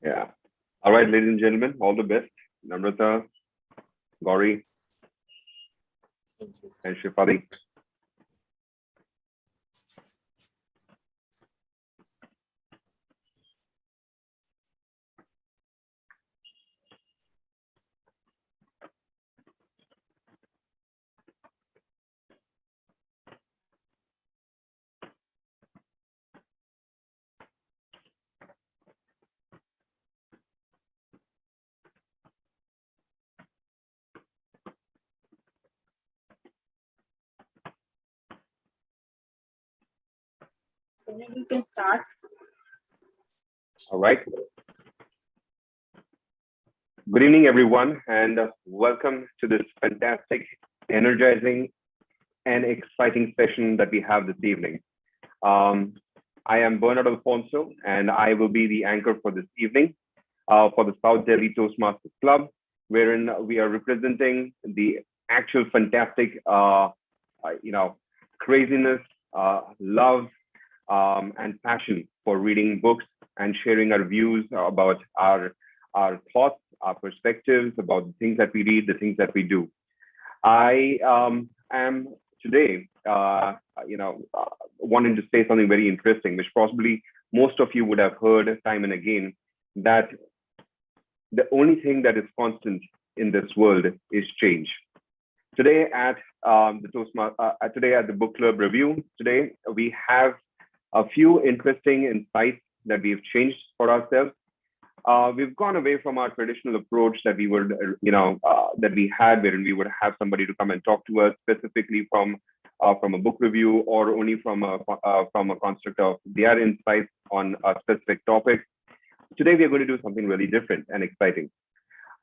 Yeah. All right, ladies and gentlemen, all the best. Namrata, Gauri, Thank you. and Shifali. So maybe you can start. All right. Good evening, everyone, and welcome to this fantastic, energizing, and exciting session that we have this evening. Um, I am Bernard Alfonso, and I will be the anchor for this evening for the South Delhi Toastmasters Club, wherein we are representing the actual fantastic, craziness, love, and passion for reading books and sharing our views about our thoughts, our perspectives about the things that we read, the things that we do. I am today, wanting to say something very interesting, which possibly most of you would have heard time and again, that the only thing that is constant in this world is change. Today at today at the book club review, today we have a few interesting insights that we've changed for ourselves. We've gone away from our traditional approach that we would, that we had, wherein we would have somebody to come and talk to us specifically from a book review or only from a construct of their insights on a specific topic. Today we are going to do something really different and exciting.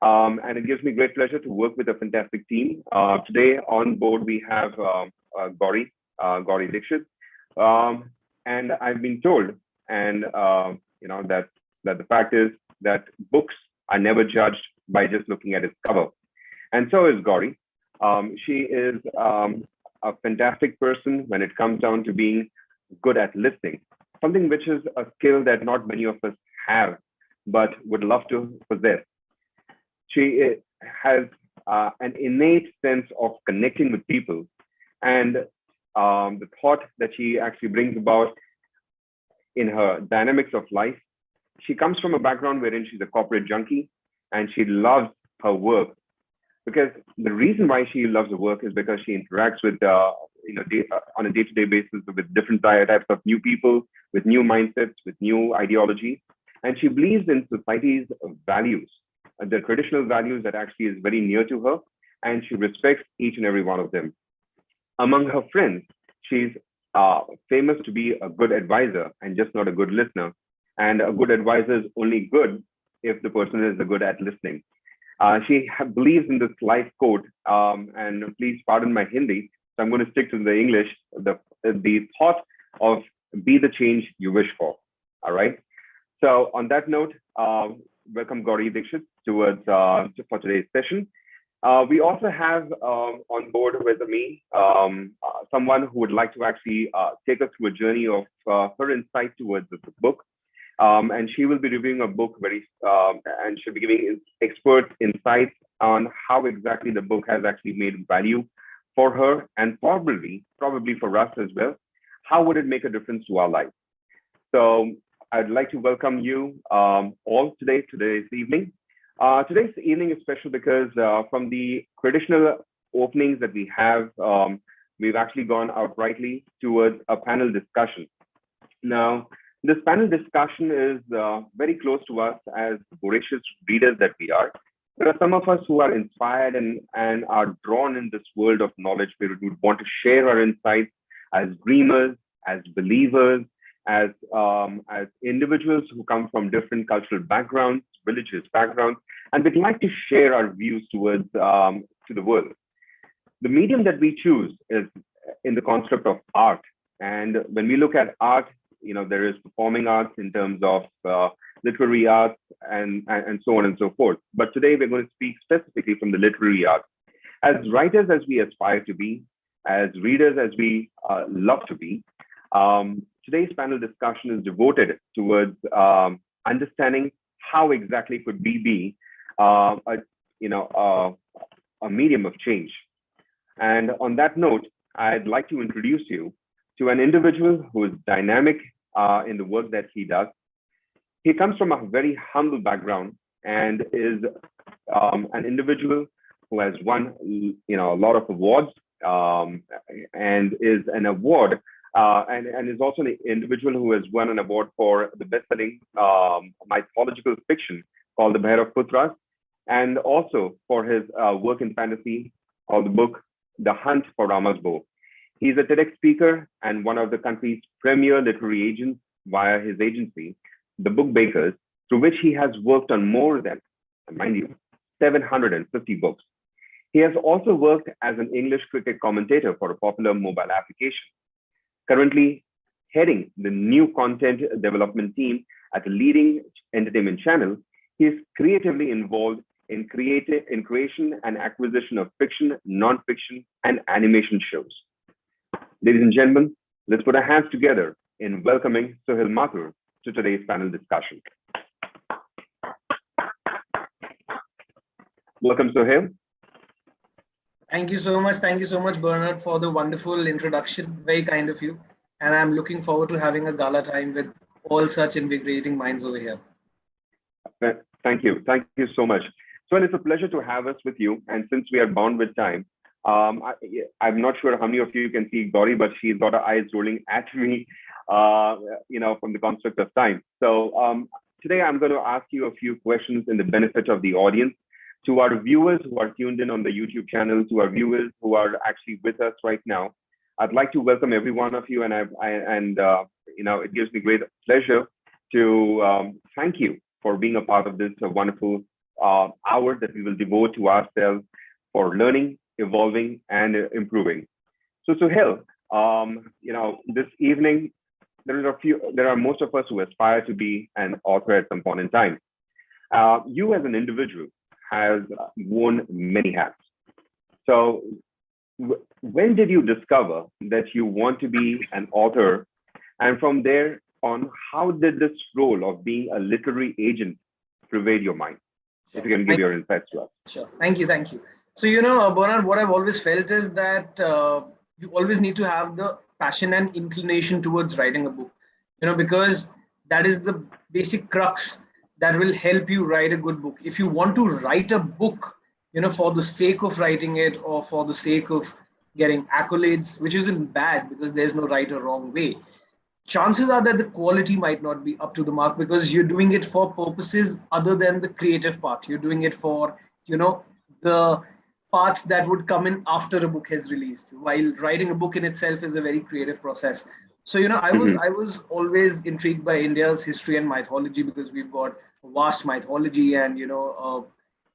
And it gives me great pleasure to work with a fantastic team. Today on board we have Gauri Dixit, and I've been told, and that the fact is that books are never judged by just looking at its cover, and so is Gauri. She is a fantastic person when it comes down to being good at listening, something which is a skill that not many of us have, but would love to possess. She has an innate sense of connecting with people, and the thought that she actually brings about in her dynamics of life. She comes from a background wherein she's a corporate junkie and she loves her work, because the reason why she loves her work is because she interacts with on a day-to-day basis with different types of new people, with new mindsets, with new ideologies, and she believes in society's values, the traditional values that actually is very near to her, and she respects each and every one of them. Among her friends, she's famous to be a good advisor and just not a good listener. And a good advisor is only good if the person is good at listening. She believes in this life quote, and please pardon my Hindi, so I'm going to stick to the English. The thought of be the change you wish for. All right. So on that note, welcome Gauri Dixit towards for today's session. We also have on board with me someone who would like to actually take us through a journey of her insight towards the book. And she will be reviewing a book and she'll be giving expert insights on how exactly the book has actually made value for her and probably for us as well. How would it make a difference to our life? So I'd like to welcome you all today's evening. Today's evening is special because from the traditional openings that we have, we've actually gone outrightly towards a panel discussion. Now, this panel discussion is very close to us as voracious readers that we are. There are some of us who are inspired and are drawn in this world of knowledge. We would want to share our insights as dreamers, as believers, as individuals who come from different cultural backgrounds, religious backgrounds, and we'd like to share our views towards to the world. The medium that we choose is in the construct of art, and when we look at art, there is performing arts in terms of literary arts and so on and so forth. But today we're going to speak specifically from the literary arts. As writers, as we aspire to be, as readers, as we love to be, today's panel discussion is devoted towards understanding how exactly could we be a, you know, a medium of change. And on that note, I'd like to introduce you to an individual who is dynamic in the work that he does. He comes from a very humble background and is an individual who has won, a lot of awards, and is an award, and is also an individual who has won an award for the best-selling mythological fiction called The Bhairav Putras, and also for his work in fantasy called the book The Hunt for Rama's Bow. He's a TEDx speaker and one of the country's premier literary agents via his agency, The Book Bakers, through which he has worked on more than, mind you, 750 books. He has also worked as an English cricket commentator for a popular mobile application. Currently heading the new content development team at a leading entertainment channel, he is creatively involved in creation and acquisition of fiction, non-fiction, and animation shows. Ladies and gentlemen, let's put our hands together in welcoming Suhail Mathur to today's panel discussion. Welcome, Suhail. Thank you so much. Thank you so much, Bernard, for the wonderful introduction. Very kind of you. And I'm looking forward to having a gala time with all such invigorating minds over here. Thank you. Thank you so much. So it's a pleasure to have us with you. And since we are bound with time, I'm not sure how many of you can see Gauri, but she's got her eyes rolling at me, from the construct of time. So today I'm going to ask you a few questions in the benefit of the audience. To our viewers who are tuned in on the YouTube channel, to our viewers who are actually with us right now, I'd like to welcome every one of you, and it gives me great pleasure to thank you for being a part of this wonderful hour that we will devote to ourselves for learning, evolving, and improving. So Suhail, this evening there are most of us who aspire to be an author at some point in time. You as an individual has worn many hats. So when did you discover that you want to be an author? And from there on, how did this role of being a literary agent pervade your mind? If you can give your insights to us. Sure. Thank you. So, Bernard, what I've always felt is that you always need to have the passion and inclination towards writing a book, because that is the basic crux that will help you write a good book. If you want to write a book, for the sake of writing it or for the sake of getting accolades, which isn't bad because there's no right or wrong way, chances are that the quality might not be up to the mark because you're doing it for purposes other than the creative part. You're doing it for, the parts that would come in after a book has released, while writing a book in itself is a very creative process. So, I was always intrigued by India's history and mythology because we've got vast mythology and,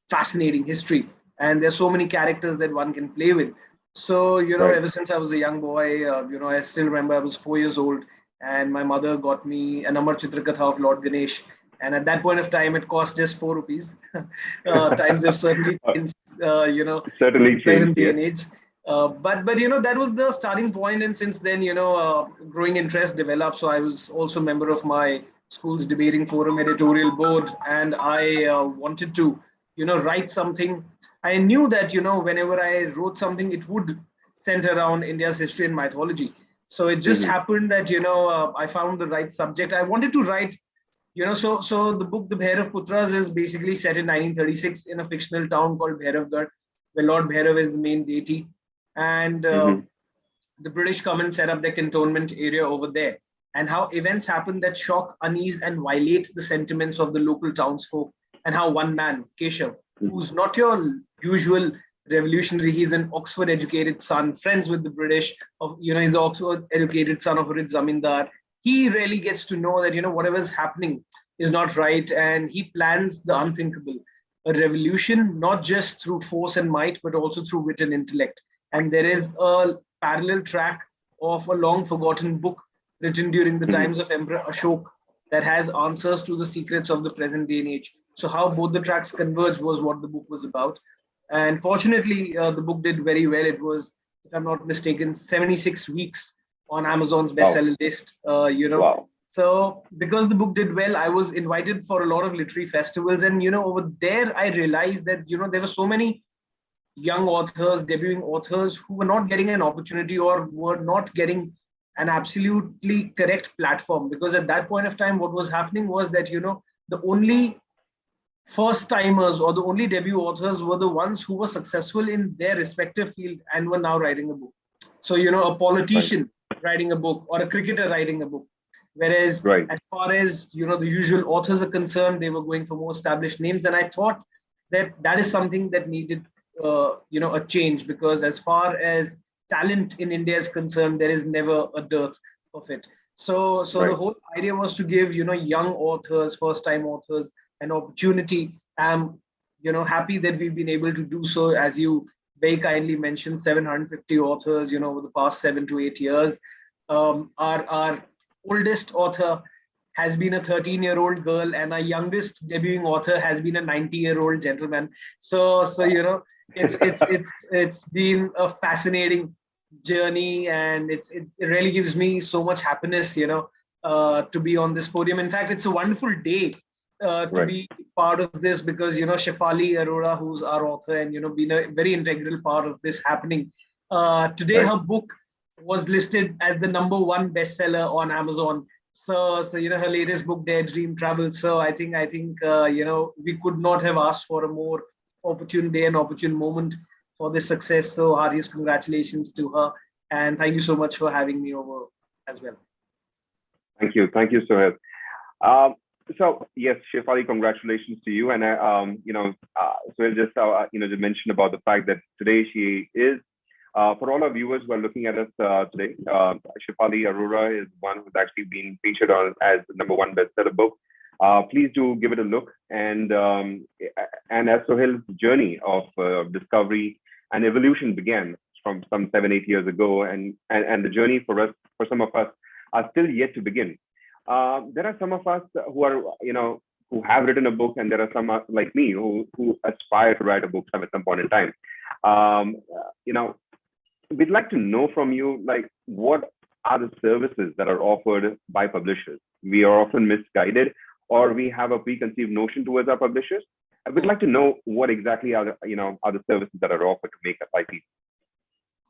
fascinating history. And there's so many characters that one can play with. So, Right. ever since I was a young boy, I still remember I was 4 years old and my mother got me an Amar Chitrakatha of Lord Ganesh. And at that point of time, it cost just 4 rupees. Times have certainly changed, Certainly in present changed, day yes. and age. But that was the starting point, and since then growing interest developed. So I was also a member of my school's debating forum editorial board, and I wanted to write something. I knew that whenever I wrote something, it would center around India's history and mythology. So it just happened that I found the right subject. I wanted to write. So the book The Bhairav Putras is basically set in 1936 in a fictional town called Bhairavgarh, where Lord Bhairav is the main deity. And the British come and set up their cantonment area over there, and how events happen that shock, unease, and violate the sentiments of the local townsfolk, and how one man, Keshav, who's not your usual revolutionary, he's an Oxford educated son, friends with the British, he's the Oxford educated son of a rich zamindar. He really gets to know that whatever's happening is not right, and he plans the unthinkable, a revolution not just through force and might, but also through wit and intellect. And there is a parallel track of a long forgotten book written during the times of Emperor Ashok that has answers to the secrets of the present day and age. So how both the tracks converge was what the book was about. And fortunately, the book did very well. It was, if I'm not mistaken, 76 weeks on Amazon's Wow. bestseller list. Wow. So because the book did well, I was invited for a lot of literary festivals, and over there I realized that there were so many young authors, debuting authors, who were not getting an opportunity or were not getting an absolutely correct platform. Because at that point of time, what was happening was that the only first timers or the only debut authors were the ones who were successful in their respective field and were now writing a book. So a politician writing a book or a cricketer writing a book, whereas Right. as far as the usual authors are concerned, they were going for more established names. And I thought that is something that needed a change, because as far as talent in India is concerned, there is never a dearth of it. So Right. the whole idea was to give young authors, first time authors, an opportunity. I'm happy that we've been able to do so. As you very kindly mentioned, 750 authors over the past 7 to 8 years. Our oldest author has been a 13-year-old girl, and our youngest debuting author has been a 90-year-old gentleman. So it's been a fascinating journey, and it really gives me so much happiness to be on this podium. In fact, it's a wonderful day to Right. be part of this, because Shefali Arora, who's our author and been a very integral part of this happening, today Right. her book was listed as the #1 bestseller on Amazon. So her latest book, Their Dream Travel. So I think we could not have asked for a more opportune day and opportune moment for this success. So heartiest congratulations to her, and thank you so much for having me over as well. Thank you, Suhail. So yes, Shefali, congratulations to you. And Suhail just just mentioned about the fact that today she is. For all our viewers who are looking at us today, Shefali Arora is one who's actually been featured on as the #1 bestseller book. Please do give it a look. And as Suhail's journey of discovery and evolution began from some 7, 8 years ago, and the journey for some of us, are still yet to begin. There are some of us who are who have written a book, and there are some like me who aspire to write a book at some point in time. We'd like to know from you, like, what are the services that are offered by publishers? We are often misguided, or we have a preconceived notion towards our publishers. I would like to know what exactly are the services that are offered to make us IP.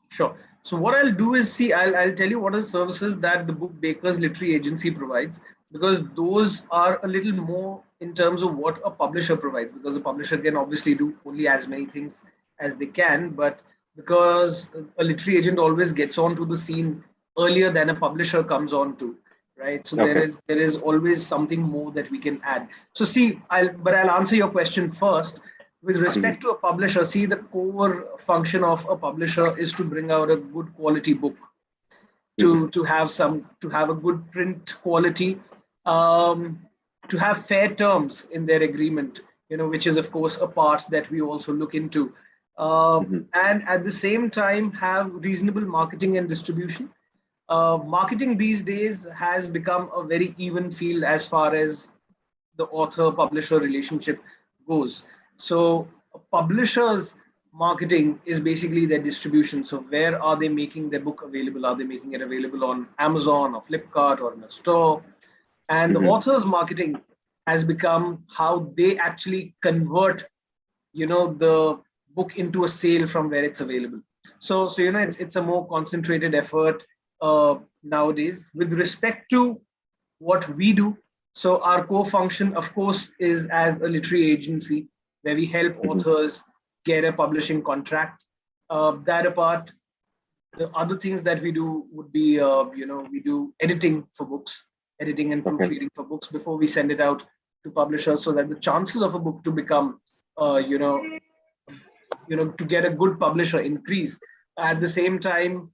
Sure. So what I'll do is, I'll tell you what are the services that the Book Bakers Literary Agency provides, because those are a little more in terms of what a publisher provides, because a publisher can obviously do only as many things as they can, but because a literary agent always gets onto the scene earlier than a publisher comes on to, right? So Okay. there is always something more that we can add. So I'll answer your question first. With respect to a publisher, the core function of a publisher is to bring out a good quality book, to have a good print quality, to have fair terms in their agreement, which is of course a part that we also look into, and at the same time have reasonable marketing and distribution. Marketing these days has become a very even field as far as the author-publisher relationship goes. So a publisher's marketing is basically their distribution. So where are they making their book available? Are they making it available on Amazon or Flipkart or in a store? And the author's marketing has become how they actually convert, the book into a sale from where it's available. So it's a more concentrated effort nowadays. With respect to what we do, so our core function, of course, is as a literary agency where we help authors get a publishing contract. That apart, the other things that we do would be, we do editing for books, editing and proofreading for books before we send it out to publishers, so that the chances of a book to become, to get a good publisher increase. At the same time,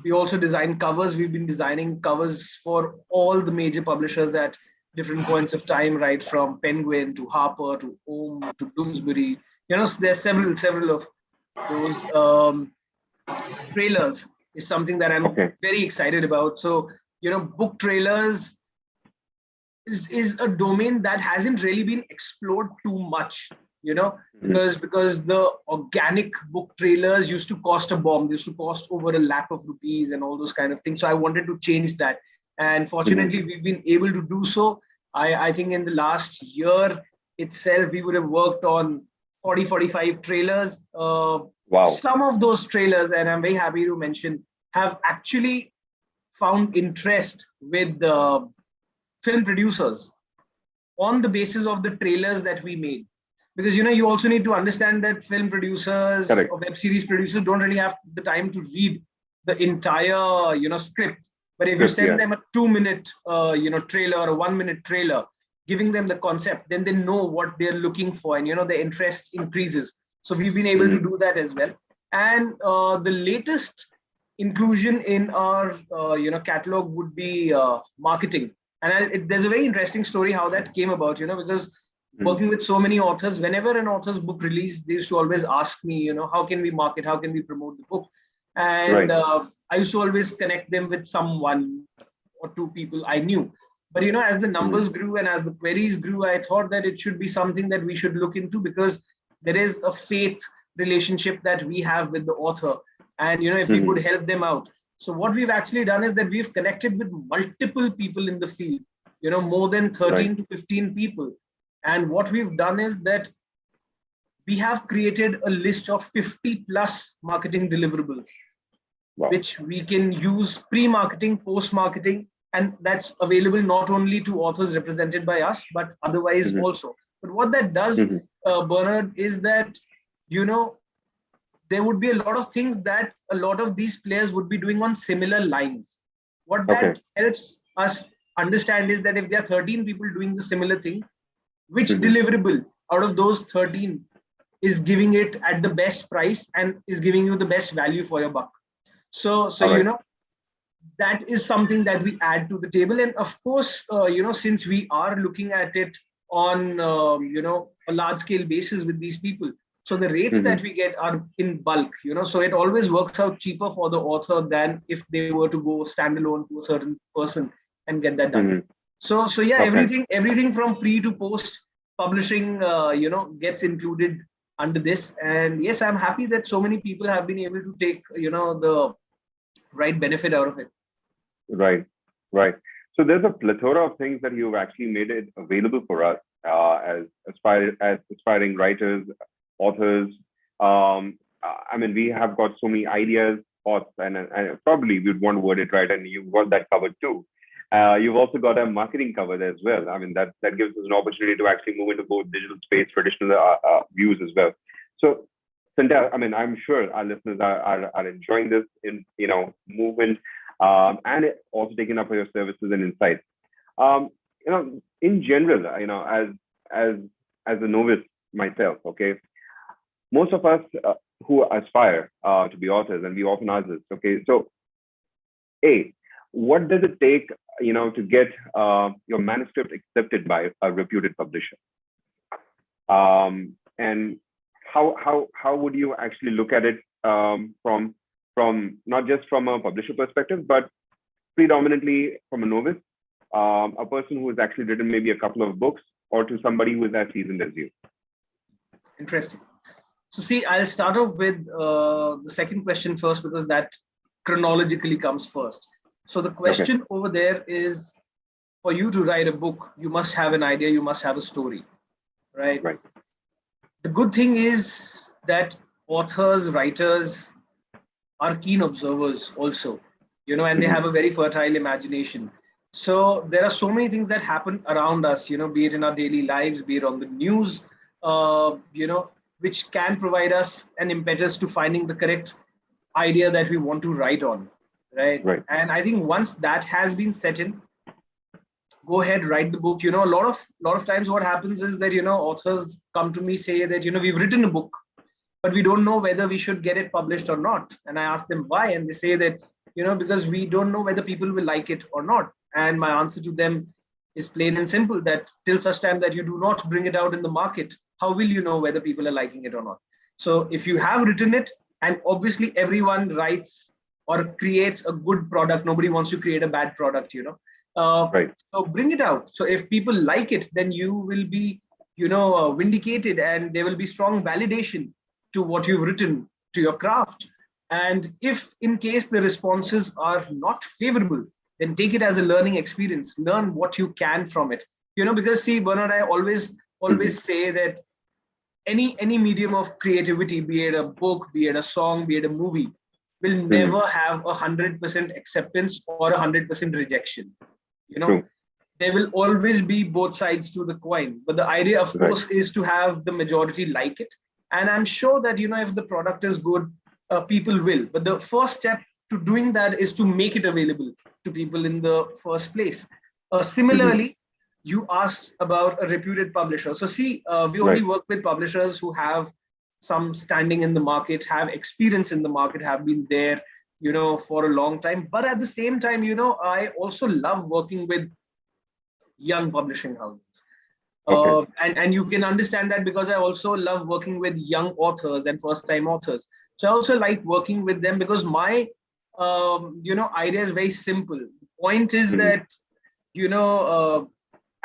we also design covers. We've been designing covers for all the major publishers at different points of time, right from Penguin to Harper to Ohm to Bloomsbury. There's several of those. Trailers is something that I'm very excited about. So, book trailers is a domain that hasn't really been explored too much. because the organic book trailers used to cost a bomb. They used to cost over ₹1,00,000 and all those kind of things. So I wanted to change that. And fortunately, we've been able to do so. I think in the last year itself, we would have worked on 40, 45 trailers. Wow. Some of those trailers, and I'm very happy to mention, have actually found interest with the film producers on the basis of the trailers that we made. Because, you also need to understand that film producers or web series producers don't really have the time to read the entire, script. But if you send them a 2-minute, trailer or a 1-minute trailer, giving them the concept, then they know what they're looking for, and, the interest increases. So we've been able to do that as well. And the latest inclusion in our, catalog would be marketing. And there's a very interesting story how that came about, because working with so many authors, whenever an author's book released, they used to always ask me, how can we market? How can we promote the book? And I used to always connect them with someone or two people I knew. But, as the numbers grew and as the queries grew, I thought that it should be something that we should look into, because there is a faith relationship that we have with the author. And, if we could help them out. So what we've actually done is that we've connected with multiple people in the field, more than 13 to 15 people. And what we've done is that we have created a list of 50 plus marketing deliverables, which we can use pre-marketing, post-marketing, and that's available not only to authors represented by us, but otherwise also. But what that does, Bernard, is that, there would be a lot of things that a lot of these players would be doing on similar lines. What that helps us understand is that if there are 13 people doing the similar thing, which deliverable out of those 13 is giving it at the best price and is giving you the best value for your buck. So that is something that we add to the table. And of course, since we are looking at it on, a large scale basis with these people, so the rates that we get are in bulk, so it always works out cheaper for the author than if they were to go standalone to a certain person and get that done. So everything from pre to post publishing, gets included under this. And yes, I'm happy that so many people have been able to take, the right benefit out of it. Right. So there's a plethora of things that you've actually made it available for us as aspiring writers, authors. We have got so many ideas, thoughts, and probably we'd want to word it right, and you've got that covered too. You've also got a marketing covered as well. That gives us an opportunity to actually move into both digital space, traditional views as well. So, Sandhya, I'm sure our listeners are enjoying this movement, and also taking up your services and insights. In general, as a novice myself, okay, most of us who aspire to be authors, and we often ask this, okay, so what does it take, to get your manuscript accepted by a reputed publisher? And how would you actually look at it from not just from a publisher perspective, but predominantly from a novice, a person who has actually written maybe a couple of books, or to somebody who is as seasoned as you? Interesting. So see, I'll start off with the second question first, because that chronologically comes first. So the question over there is, for you to write a book, you must have an idea, you must have a story, right? The good thing is that authors, writers are keen observers also, and they have a very fertile imagination. So there are so many things that happen around us, be it in our daily lives, be it on the news, which can provide us an impetus to finding the correct idea that we want to write on, right? And I think once that has been set in, go ahead, write the book. A lot of times what happens is that, authors come to me, say that, we've written a book, but we don't know whether we should get it published or not. And I ask them why, and they say that, because we don't know whether people will like it or not. And my answer to them is plain and simple, that till such time that you do not bring it out in the market, how will you know whether people are liking it or not? So if you have written it, and obviously everyone writes or creates a good product, nobody wants to create a bad product, So bring it out. So if people like it, then you will be vindicated, and there will be strong validation to what you've written, to your craft. And if in case the responses are not favorable, then take it as a learning experience. Learn what you can from it. Because see, Bernard, I always say that any medium of creativity, be it a book, be it a song, be it a movie, will never have 100% acceptance or 100% rejection. True. There will always be both sides to the coin, but the idea, of course, is to have the majority like it. And I'm sure that if the product is good, people will. But the first step to doing that is to make it available to people in the first place. Similarly, you asked about a reputed publisher. So see, we only work with publishers who have some standing in the market, have experience in the market, have been there, for a long time. But at the same time, I also love working with young publishing houses. And you can understand that because I also love working with young authors and first-time authors. So I also like working with them because my, idea is very simple. The point is that,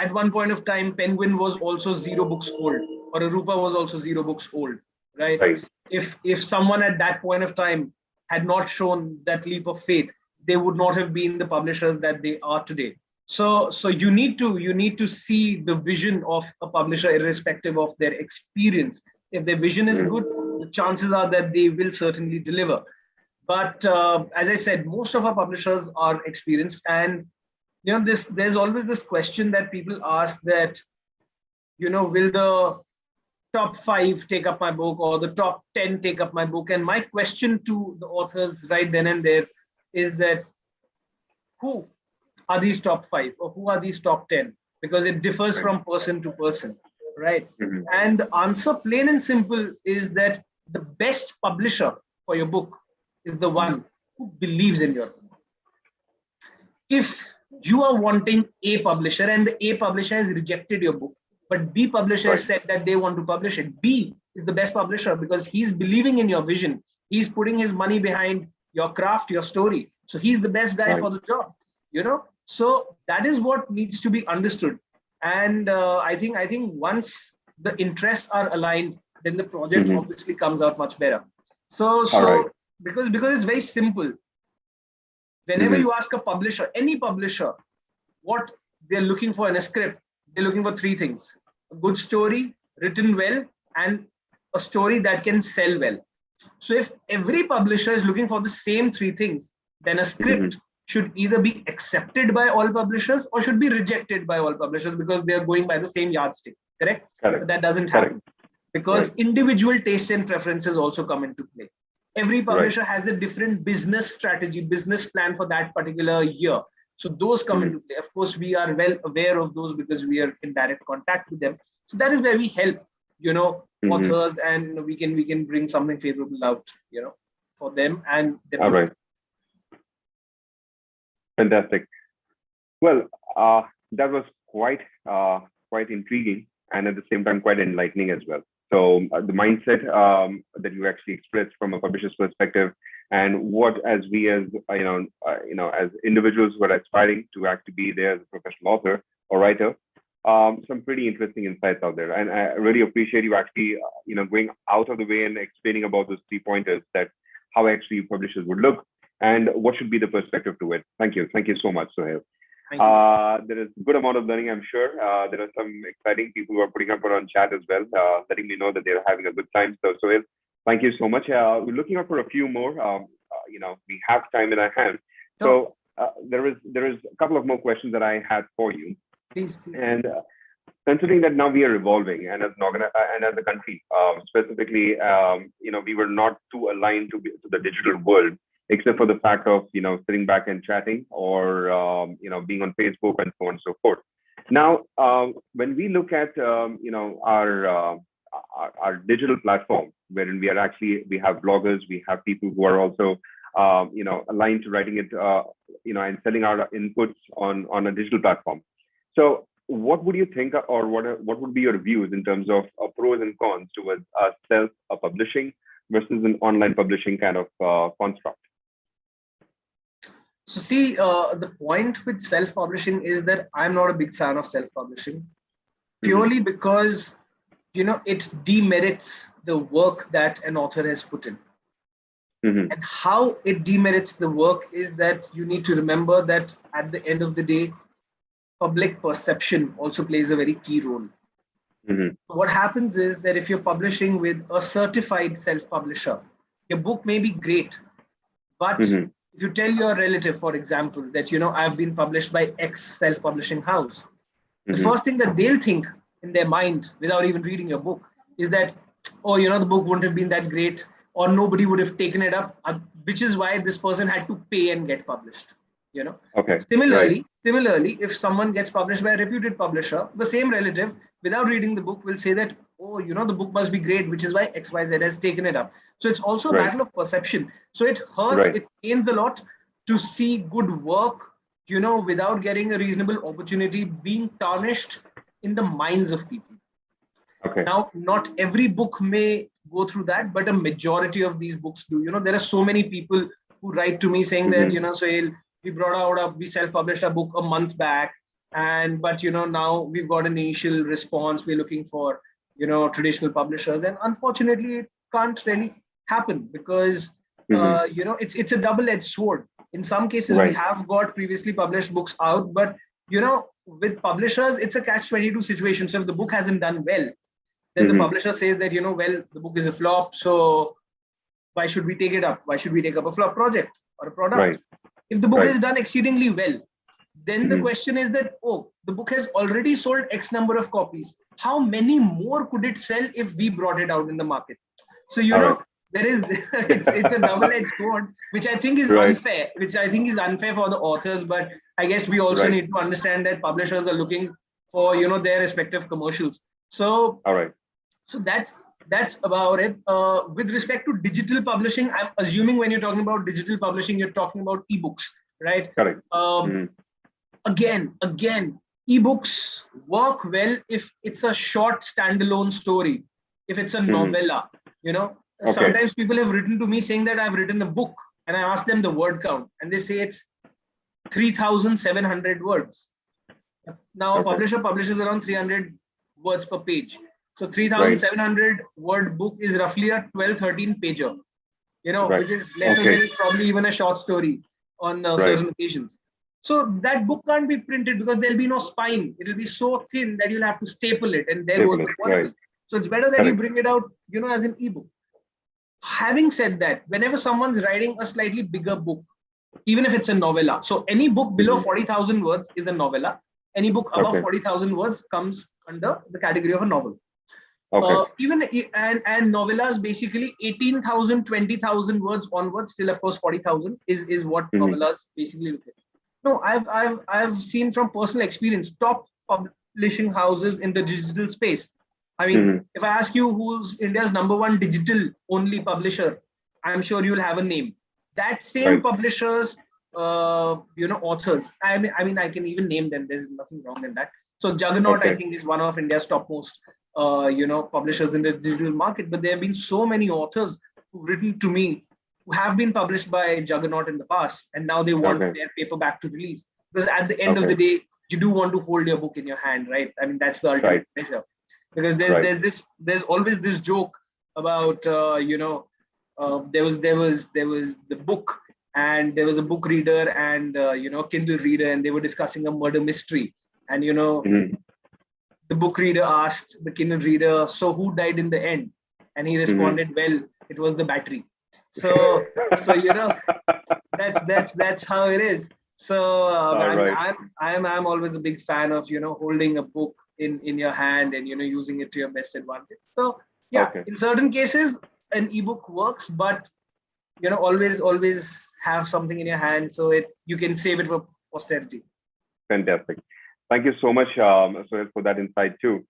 at one point of time, Penguin was also 0 books old, or Arupa was also 0 books old, right? If someone at that point of time had not shown that leap of faith, they would not have been the publishers that they are today. So you need to see the vision of a publisher irrespective of their experience. If their vision is good, the chances are that they will certainly deliver. But as I said, most of our publishers are experienced, and there's always this question that people ask that, will the top 5 take up my book or the top 10 take up my book? And my question to the authors right then and there is that, who are these top 5 or who are these top 10? Because it differs from person to person, right? And the answer, plain and simple, is that the best publisher for your book is the one who believes in your book. If you are wanting A publisher and the A publisher has rejected your book, but B publisher has said that they want to publish it, B is the best publisher because he's believing in your vision. He's putting his money behind your craft, your story. So he's the best guy for the job, So that is what needs to be understood. And I think once the interests are aligned, then the project obviously comes out much better. So because it's very simple. Whenever you ask a publisher, any publisher, what they're looking for in a script, they're looking for 3 things: a good story, written well, and a story that can sell well. So if every publisher is looking for the same 3 things, then a script should either be accepted by all publishers or should be rejected by all publishers because they are going by the same yardstick. Correct? But that doesn't happen because individual tastes and preferences also come into play. Every publisher has a different business strategy, business plan for that particular year. So those come into play. Of course, we are well aware of those because we are in direct contact with them. So that is where we help, authors, and we can bring something favorable out, for them and them. All right. Fantastic. Well, that was quite intriguing and at the same time quite enlightening as well. So the mindset that you actually expressed from a publisher's perspective, and what as we as as individuals who are aspiring to actually be there as a professional author or writer, some pretty interesting insights out there. And I really appreciate you actually going out of the way and explaining about those 3 pointers, that how actually publishers would look and what should be the perspective to it. Thank you so much, Suhail. There is a good amount of learning, I'm sure. There are some exciting people who are putting up on chat as well, letting me know that they're having a good time. So, Suhail, thank you so much. We're looking out for a few more. We have time in our hands. So there is a couple of more questions that I had for you. Please. And considering that now we are evolving, and as a country, specifically, we were not too aligned to the digital world, except for the fact of sitting back and chatting, or being on Facebook and so on and so forth. Now, when we look at our digital platform, wherein we have bloggers, we have people who are also aligned to writing it, and selling our inputs on a digital platform. So, what would you think, or what would be your views in terms of pros and cons towards self-publishing versus an online publishing kind of construct? So see, the point with self-publishing is that I'm not a big fan of self-publishing, purely because it demerits the work that an author has put in. Mhm. And how it demerits the work is that you need to remember that at the end of the day, public perception also plays a very key role. Mhm. What happens is that if you're publishing with a certified self-publisher, your book may be great, but Mhm. if you tell your relative, for example, that I've been published by X self-publishing house, the Mhm. first thing that they'll think in their mind without even reading your book is that, oh, the book wouldn't have been that great, or nobody would have taken it up, which is why this person had to pay and get published. you know Okay. Right. Similarly, if someone gets published by a reputed publisher, the same relative, without reading the book, will say that, oh, the book must be great, which is why XYZ has taken it up. So it's also a Right. battle of perception. So it hurts, Right. it pains a lot to see good work, without getting a reasonable opportunity, being tarnished in the minds of people. Okay. Now, not every book may go through that, but a majority of these books do. There are so many people who write to me saying that, Mhm. Suhail, we self-published a book a month back, but now we've got an initial response. We're looking for, traditional publishers, and unfortunately, it can't really happen because, Mhm. it's a double-edged sword. In some cases, we Right. have got previously published books out, but with publishers, it's a catch-22 situation. So if the book hasn't done well, then the Mhm. publisher says that, well, the book is a flop, so why should we take it up? Why should we take up a flop project or a product? Right. If the book Right. has done exceedingly well, then the Mhm. question is that, oh, the book has already sold X number of copies. How many more could it sell if we brought it out in the market? So, All right. there is it's a double-edged sword, which I think is Right. unfair, for the authors. But I guess we also Right. need to understand that publishers are looking for, their respective commercials. So All right. so that's about it. With respect to digital publishing, I'm assuming when you're talking about digital publishing, you're talking about ebooks, right? Correct. Um, Mhm. again, ebooks work well if it's a short standalone story, if it's a Mhm. novella. Okay. Sometimes people have written to me saying that I've written a book, and I ask them the word count, and they say it's 3,700 words. Now, a Okay. publisher publishes around 300 words per page. So Right. 3,700 word book is roughly a 12, 13 pager, Right. which is lesser Okay. than probably even a short story on Right. certain occasions. So that book can't be printed because there'll be no spine. It'll be so thin that you'll have to staple it, and there goes Staple the it. Right. quality. So it's better that you Correct. bring it out, as an ebook. Having said that, whenever someone's writing a slightly bigger book, even if it's a novella, so any book below Mhm. 40,000 words is a novella. Any book above Okay. 40,000 words comes under the category of a novel. Okay. And novellas basically 18,000, 20,000 words onwards, till of course 40,000 is what Mhm. novellas basically look at. No, I've seen from personal experience top publishing houses in the digital space. I mean, Mhm. if I ask you who's India's number one digital only publisher, I'm sure you'll have a name. That same Right. publishers, authors. I mean, I can even name them. There's nothing wrong in that. So Juggernaut, I Okay. think, is one of India's topmost, publishers in the digital market. But there have been so many authors who've written to me who have been published by Juggernaut in the past, and now they want Okay. their paperback to release. Because at the end of Okay. the day, you do want to hold your book in your hand, right? I mean, that's the ultimate Right. pleasure. Because Right. there's always this joke about, there was the book, and there was a book reader and, Kindle reader, and they were discussing a murder mystery, and Mhm. the book reader asked the Kindle reader, so who died in the end? And he Mhm. responded, well, it was the battery. So that's how it is. So All I mean, right. I'm always a big fan of, holding a book in your hand and, using it to your best advantage. So yeah, Okay. in certain cases an ebook works, but always have something in your hand so you can save it for posterity. Fantastic. Thank you so much, Suhail, for that insight too.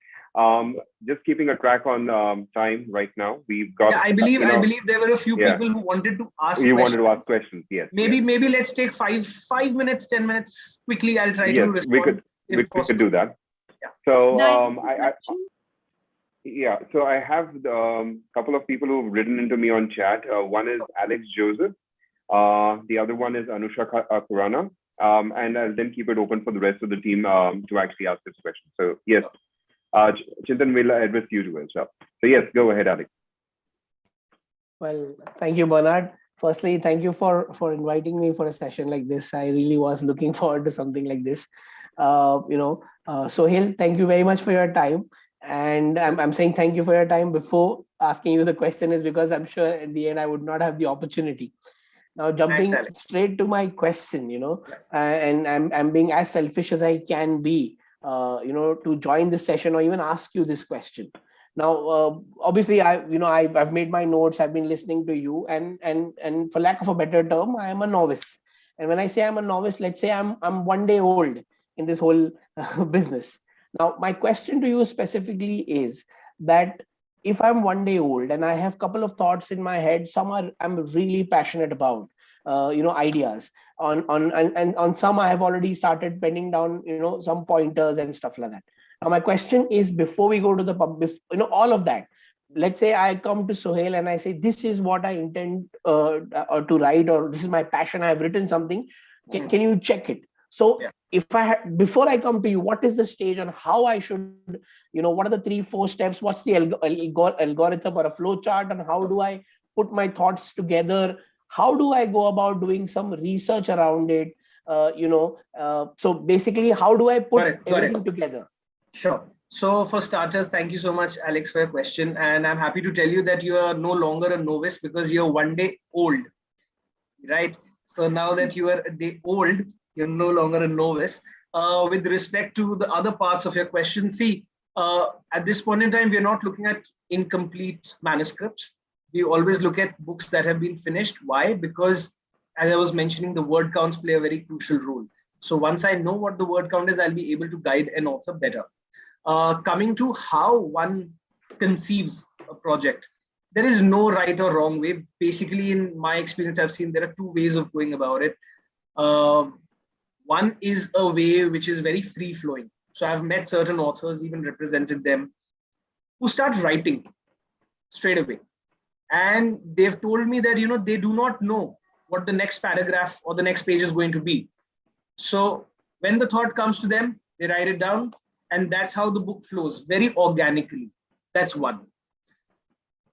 Just keeping a track on time right now. We've got, Yeah, I believe there were a few yeah. people who wanted to ask You wanted to ask questions. questions. Yes. Yes. Maybe let's take 5 minutes, 10 minutes quickly. I'll try to Yes. We respond could. We if could do possible. that. Yeah. So May I ask a I question? yeah. So I have a couple of people who've written into me on chat. One is Alex Joseph. The other one is Anusha Kurana. And I'll then keep it open for the rest of the team to actually ask this question. So yes, Chintan will address you too as well. So yes, go ahead, Alex. Well, thank you, Bernard. Firstly, thank you for inviting me for a session like this. I really was looking forward to something like this. Suhail, thank you very much for your time. And I'm saying thank you for your time before asking you the question is because I'm sure at the end I would not have the opportunity. Now, jumping straight to my question, and I'm being as selfish as I can be, to join this session or even ask you this question. Now, obviously, I've made my notes. I've been listening to you, and for lack of a better term, I am a novice. And when I say I'm a novice, let's say I'm 1 day old in this whole business. Now, my question to you specifically is that if I'm 1 day old and I have a couple of thoughts in my head, I'm really passionate about, ideas and on some I have already started penning down, some pointers and stuff like that. Now, my question is, before we go to the all of that, let's say I come to Suhail and I say, this is what I intend to write, or this is my passion. I have written something. Can you check it? So if before I come to you, what is the stage on how I should, what are the 3-4 steps? What's the algorithm or a flow chart, and how do I put my thoughts together? How do I go about doing some research around it? So basically, how do I put everything together? Sure. So for starters, thank you so much, Alex, for your question. And I'm happy to tell you that you are no longer a novice because you're 1 day old, right? So now that you are a day old, you're no longer a novice. With respect to the other parts of your question, see, at this point in time, we're not looking at incomplete manuscripts. We always look at books that have been finished. Why? Because, as I was mentioning, the word counts play a very crucial role. So once I know what the word count is, I'll be able to guide an author better. Coming to how one conceives a project, there is no right or wrong way. Basically, in my experience, I've seen there are 2 ways of going about it. One is a way which is very free flowing. So I've met certain authors, even represented them, who start writing straight away. And they've told me that, they do not know what the next paragraph or the next page is going to be. So when the thought comes to them, they write it down, and that's how the book flows, very organically. That's one.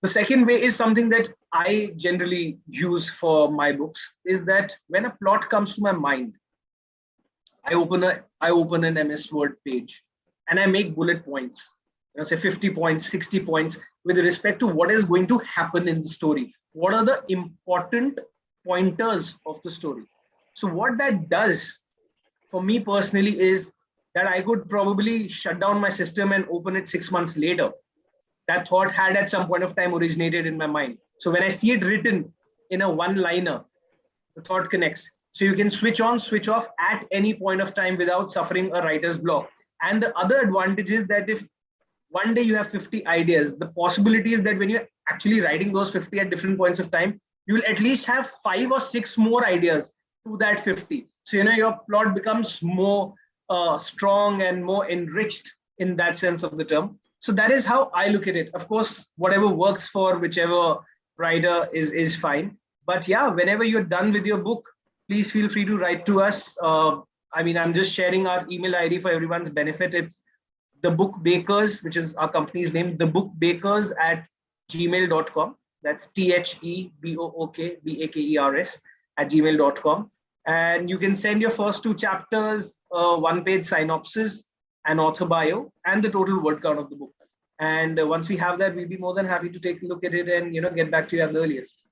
The second way is something that I generally use for my books, is that when a plot comes to my mind, I open an MS Word page and I make bullet points, say 50 points, 60 points, with respect to what is going to happen in the story. What are the important pointers of the story? So what that does for me personally is that I could probably shut down my system and open it 6 months later. That thought had at some point of time originated in my mind. So when I see it written in a one-liner, the thought connects. So you can switch on, switch off at any point of time without suffering a writer's block. And the other advantage is that if one day you have 50 ideas, the possibility is that when you're actually writing those 50 at different points of time, you will at least have 5 or 6 more ideas to that 50. So, your plot becomes more strong and more enriched in that sense of the term. So that is how I look at it. Of course, whatever works for whichever writer is fine. But yeah, whenever you're done with your book, please feel free to write to us. I'm just sharing our email ID for everyone's benefit. It's The Book Bakers, which is our company's name, thebookbakers@gmail.com. That's THEBOOKBAKERS@gmail.com. And you can send your first 2 chapters, 1-page synopsis, an author bio, and the total word count of the book. And once we have that, we'll be more than happy to take a look at it and get back to you at the earliest.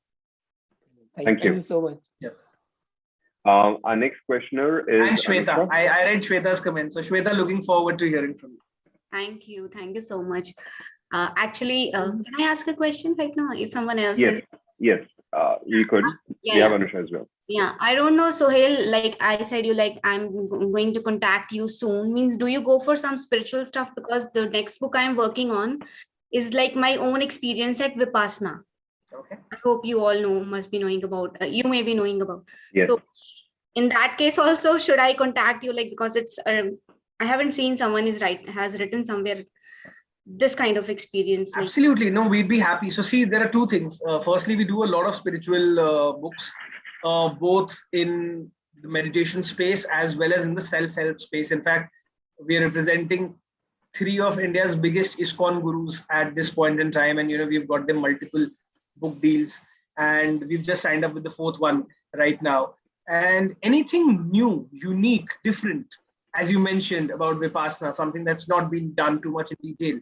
Thank you so much. Yes. Our next questioner is and Shweta. I read Shweta's comment. So Shweta, looking forward to hearing from you. Thank you so much. Can I ask a question right now? If someone else Yes, you could. We have Anusha as well. Yeah, I don't know, Suhail, like I said, I'm going to contact you soon. Means, do you go for some spiritual stuff? Because the next book I'm working on is like my own experience at Vipassana. Okay. I hope you all must be knowing about, you may be knowing about. Yes. So in that case also, should I contact you? Like, because it's, I haven't seen someone has written somewhere this kind of experience. Like, absolutely. No, we'd be happy. So see, there are 2 things. Firstly, we do a lot of spiritual books, both in the meditation space as well as in the self-help space. In fact, we are representing three of India's biggest ISKCON gurus at this point in time, and we've got them multiple book deals, and we've just signed up with the fourth one right now. And anything new, unique, different, as you mentioned about Vipassana, something that's not been done too much in detail,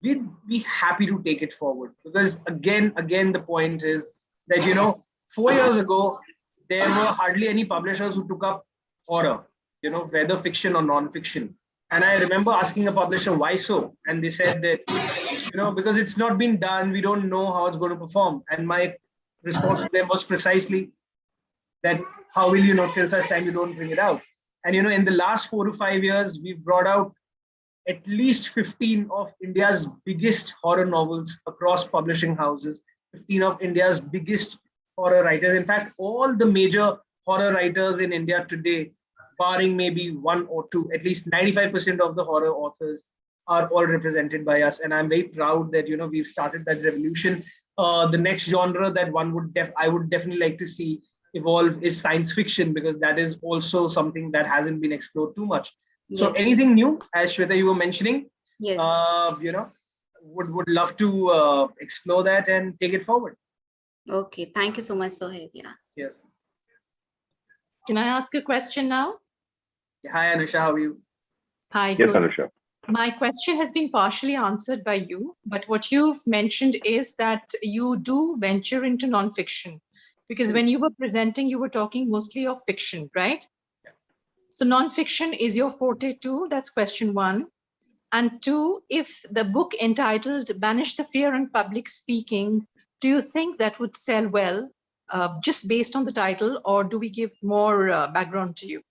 we'd be happy to take it forward. Because again, the point is that 4 years ago, there were hardly any publishers who took up horror, whether fiction or non-fiction. And I remember asking a publisher, why so? And they said that, because it's not been done, we don't know how it's going to perform. And my response to them was precisely that, how will you know till such time you don't bring it out? And, in the last 4 to 5 years, we've brought out at least 15 of India's biggest horror novels across publishing houses, 15 of India's biggest horror writers. In fact, all the major horror writers in India today, barring maybe one or two, at least 95% of the horror authors are all represented by us. And I'm very proud that, we've started that revolution. The next genre that I would definitely like to see evolve is science fiction, because that is also something that hasn't been explored too much. So anything new, as Shweta, you were mentioning, Yes. Would love to explore that and take it forward. Okay. Thank you so much, Suhail. Yeah. Yes. Can I ask a question now? Hi, Anusha, how are you? Hi. Yes, good. Anusha. My question has been partially answered by you, but what you've mentioned is that you do venture into nonfiction, because when you were presenting, you were talking mostly of fiction, right? So nonfiction is your forte too. That's question one. And two, if the book entitled Banish the Fear in Public Speaking, do you think that would sell well just based on the title, or do we give more background to you?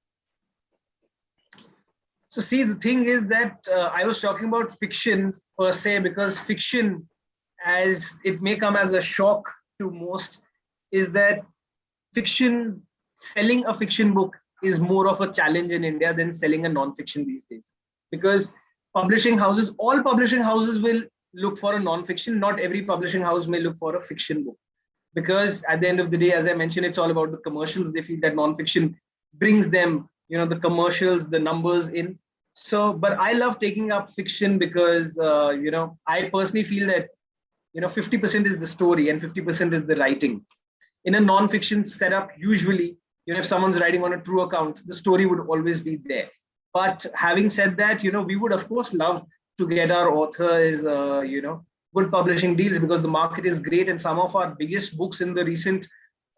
So see, the thing is that I was talking about fiction per se, because fiction, as it may come as a shock to most, is that selling a fiction book is more of a challenge in India than selling a non-fiction these days. Because all publishing houses will look for a non-fiction. Not every publishing house may look for a fiction book. Because at the end of the day, as I mentioned, it's all about the commercials. They feel that non-fiction brings them, the commercials, the numbers in. So, but I love taking up fiction because, I personally feel that, 50% is the story and 50% is the writing. In a non-fiction setup, usually, if someone's writing on a true account, the story would always be there. But having said that, we would of course love to get our authors, good publishing deals, because the market is great. And some of our biggest books in the recent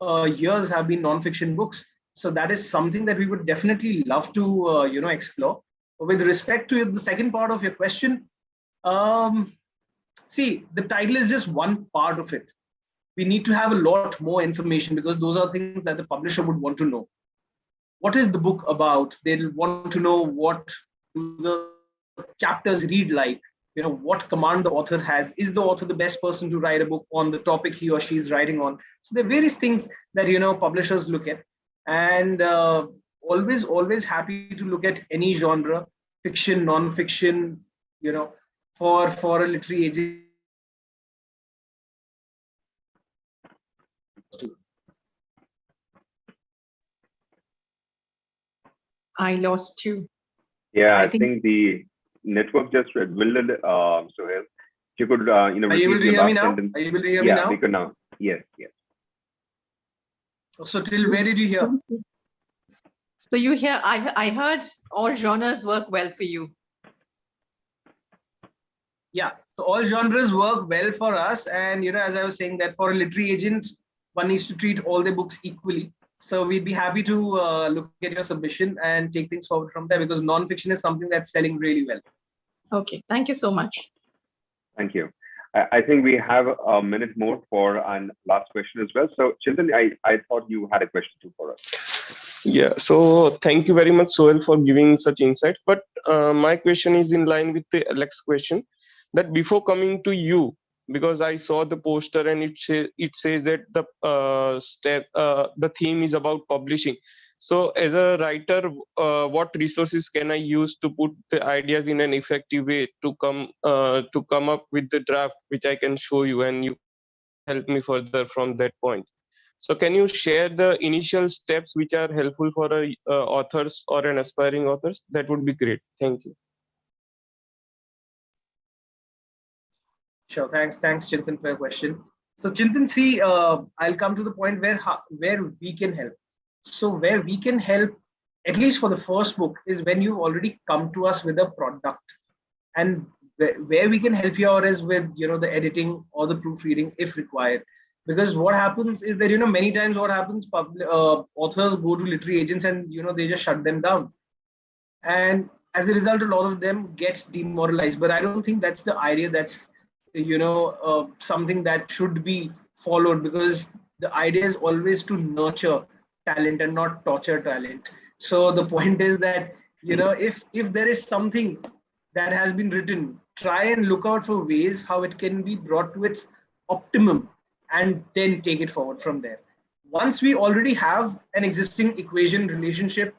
years have been non-fiction books. So that is something that we would definitely love to, explore. With respect to the second part of your question, see, the title is just one part of it. We need to have a lot more information, because those are things that the publisher would want to know. What is the book about? They'll want to know what do the chapters read like, what command the author has. Is the author the best person to write a book on the topic he or she is writing on? So there are various things that, publishers look at. And always happy to look at any genre, fiction, non-fiction, for a literary agent. I lost you. Yeah, I think the network just dwindled. Suhail, if you could, Are you able to hear me now? sentence. Are you able to hear me Yeah, now? we could now. Yes. So till where did you hear? So you hear, I heard all genres work well for you. Yeah, so all genres work well for us. And, as I was saying, that for a literary agent, one needs to treat all the books equally. So we'd be happy to look at your submission and take things forward from there, because non-fiction is something that's selling really well. Okay, thank you so much. Thank you. I think we have a minute more for an last question as well. So Chintan, I thought you had a question too for us. Yeah, so thank you very much, Suhail, for giving such insights. But my question is in line with the Alex question, that before coming to you, because I saw the poster and it says that the theme is about publishing. So as a writer, what resources can I use to put the ideas in an effective way to come up with the draft, which I can show you and you help me further from that point. So can you share the initial steps which are helpful for authors or an aspiring authors? That would be great. Thank you. Sure. Thanks, Chintan, for your question. So, Chintan, see, I'll come to the point where we can help. So, where we can help, at least for the first book, is when you've already come to us with a product, and where we can help you out is with the editing or the proofreading if required. Because what happens is that many times what happens, authors go to literary agents and they just shut them down, and as a result, a lot of them get demoralized. But I don't think that's the idea. That's something that should be followed, because the idea is always to nurture talent and not torture talent. So the point is that if there is something that has been written, try and look out for ways how it can be brought to its optimum, and then take it forward from there. Once we already have an existing equation relationship,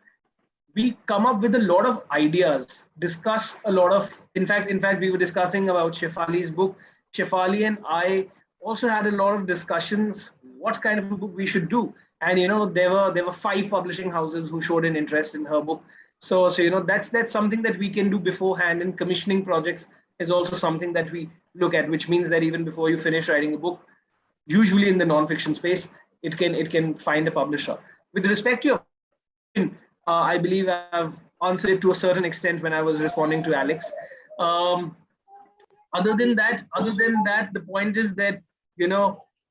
we come up with a lot of ideas, discuss a lot of, in fact, we were discussing about Shefali's book. Shefali and I also had a lot of discussions what kind of a book we should do. And there were 5 publishing houses who showed an interest in her book. So that's something that we can do beforehand. And commissioning projects is also something that we look at, which means that even before you finish writing a book, usually in the non-fiction space, it can find a publisher. With respect to your question, I believe I've answered it to a certain extent when I was responding to Alex. Other than that, the point is that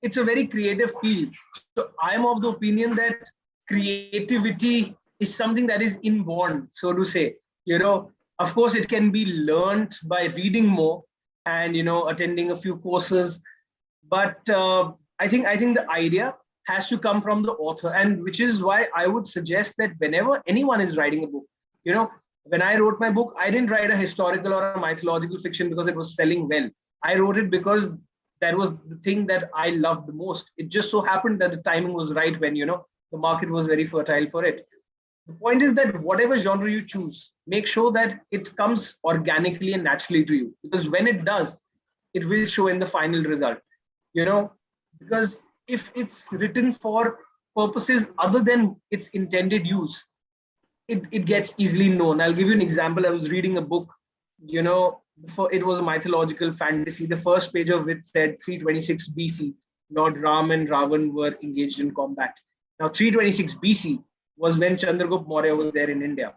it's a very creative field. So I'm of the opinion that creativity is something that is inborn, so to say. Of course, it can be learned by reading more and attending a few courses. But I think the idea has to come from the author, and which is why I would suggest that whenever anyone is writing a book, when I wrote my book, I didn't write a historical or a mythological fiction because it was selling well. I wrote it because that was the thing that I loved the most. It just so happened that the timing was right when the market was very fertile for it. The point is that whatever genre you choose, make sure that it comes organically and naturally to you, because when it does, it will show in the final result. Because if it's written for purposes other than its intended use, it gets easily known. I'll give you an example. I was reading a book, it was a mythological fantasy. The first page of it said 326 BC, Lord Ram and Ravan were engaged in combat. Now, 326 BC was when Chandragupta Maurya was there in India.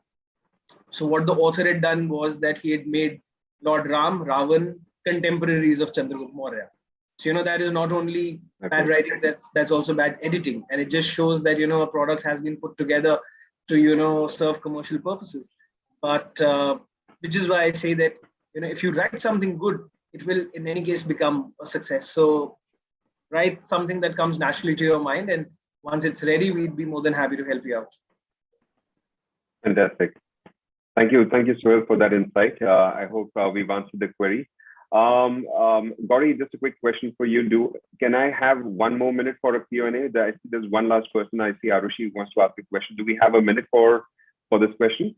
So what the author had done was that he had made Lord Ram, Ravan contemporaries of Chandragupta Maurya. So, that is not only bad writing, that's also bad editing. And it just shows that, a product has been put together to, serve commercial purposes. But which is why I say that, if you write something good, it will in any case become a success. So write something that comes naturally to your mind. And once it's ready, we'd be more than happy to help you out. Fantastic. Thank you, Suhail, for that insight. I hope we've answered the query. Gauri, just a quick question for you. Can I have 1 more minute for a Q&A? There's one last person. I see Arushi wants to ask a question. Do we have a minute for this question?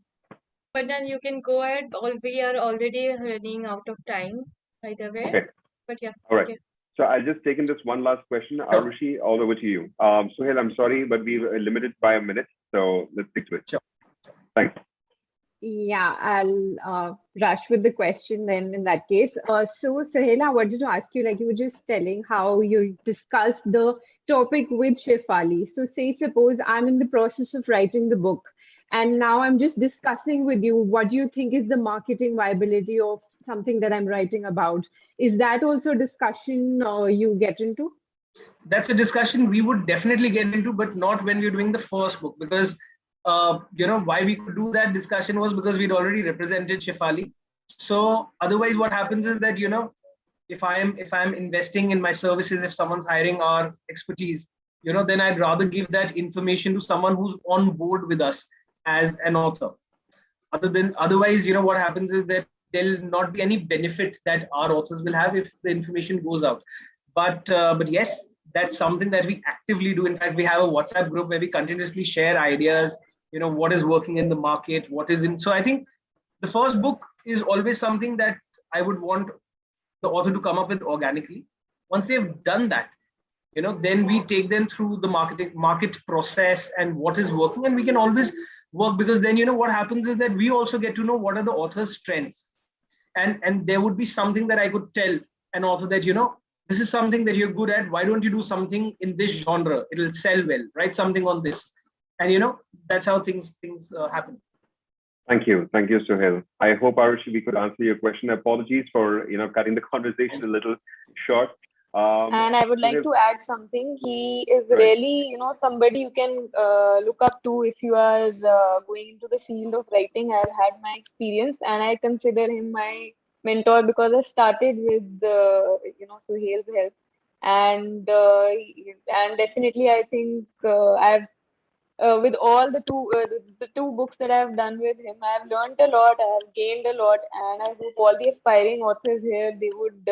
But then you can go ahead. We are already running out of time, by the way. Okay. But yeah. All right. Okay. So I'll just take in this one last question. Sure. Arushi, all over to you. Suhail, I'm sorry, but we're limited by a minute. So let's stick to it. Sure. Thanks. Yeah, I'll rush with the question then in that case. So Suhail, I wanted to ask you, like you were just telling how you discussed the topic with Shefali. So say, suppose I'm in the process of writing the book and now I'm just discussing with you, what do you think is the marketing viability of something that I'm writing about? Is that also a discussion you get into? That's a discussion we would definitely get into, but not when we're doing the first book, because why we could do that discussion was because we'd already represented Shefali. So otherwise what happens is that, if I'm investing in my services, if someone's hiring our expertise, then I'd rather give that information to someone who's on board with us as an author. Otherwise, what happens is that there'll not be any benefit that our authors will have if the information goes out. But yes, that's something that we actively do. In fact, we have a WhatsApp group where we continuously share ideas, what is working in the market, what is in. So I think the first book is always something that I would want the author to come up with organically. Once they've done that, then we take them through the market process and what is working, and we can always work, because then, what happens is that we also get to know what are the author's strengths. And there would be something that I could tell an author that, this is something that you're good at. Why don't you do something in this genre? It'll sell well. Write something on this. And, that's how things happen. Thank you, Suhail. I hope, Arushi, we could answer your question. Apologies for cutting the conversation a little short. And I would like to add something. He is really, somebody you can look up to if you are going into the field of writing. I've had my experience, and I consider him my mentor because I started with, Suhail's help, and definitely I think I've with all the two books that I've done with him, I've learned a lot, I've gained a lot, and I hope all the aspiring authors here, they would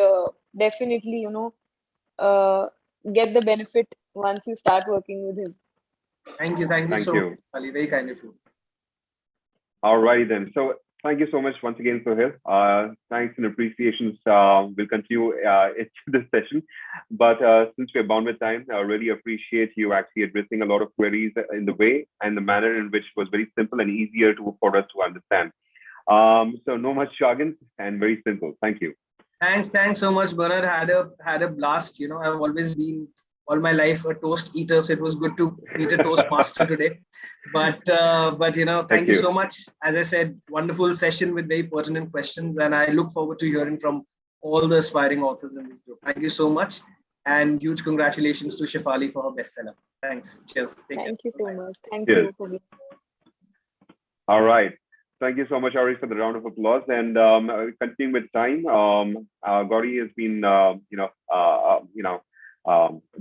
definitely, get the benefit once you start working with him. Thank you so much, Ali. Very kind of you. All righty then. So thank you so much once again, Suhail. Thanks and appreciations. We'll continue into this session. But since we're bound with time, I really appreciate you actually addressing a lot of queries in the way and the manner in which was very simple and easier for us to understand. So no much jargon and very simple. Thank you. Thanks so much, Bernard. Had a blast. I've always been all my life a toast eater, so it was good to meet a toast master today. But thank you so much. As I said, wonderful session with very pertinent questions, and I look forward to hearing from all the aspiring authors in this group. Thank you so much, and huge congratulations to Shefali for her bestseller. Thanks. Cheers. Thank you so much. Thank you for me. All right. Thank you so much, Ari, for the round of applause. And continuing with time, Gauri has been,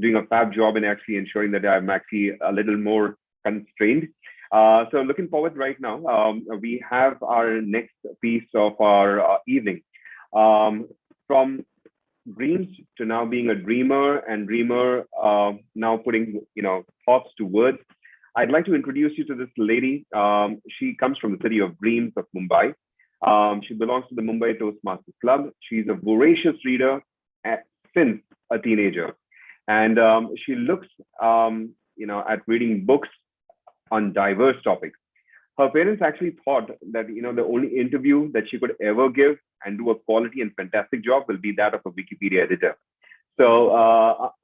doing a fab job in actually ensuring that I'm actually a little more constrained. So looking forward right now, we have our next piece of our evening. From dreams to now being a dreamer, and dreamer now putting thoughts to words. I'd like to introduce you to this lady. She comes from the city of dreams of Mumbai. She belongs to the Mumbai Toastmasters Club. She's a voracious reader since a teenager. And she looks, at reading books on diverse topics. Her parents actually thought that, the only interview that she could ever give and do a quality and fantastic job will be that of a Wikipedia editor. So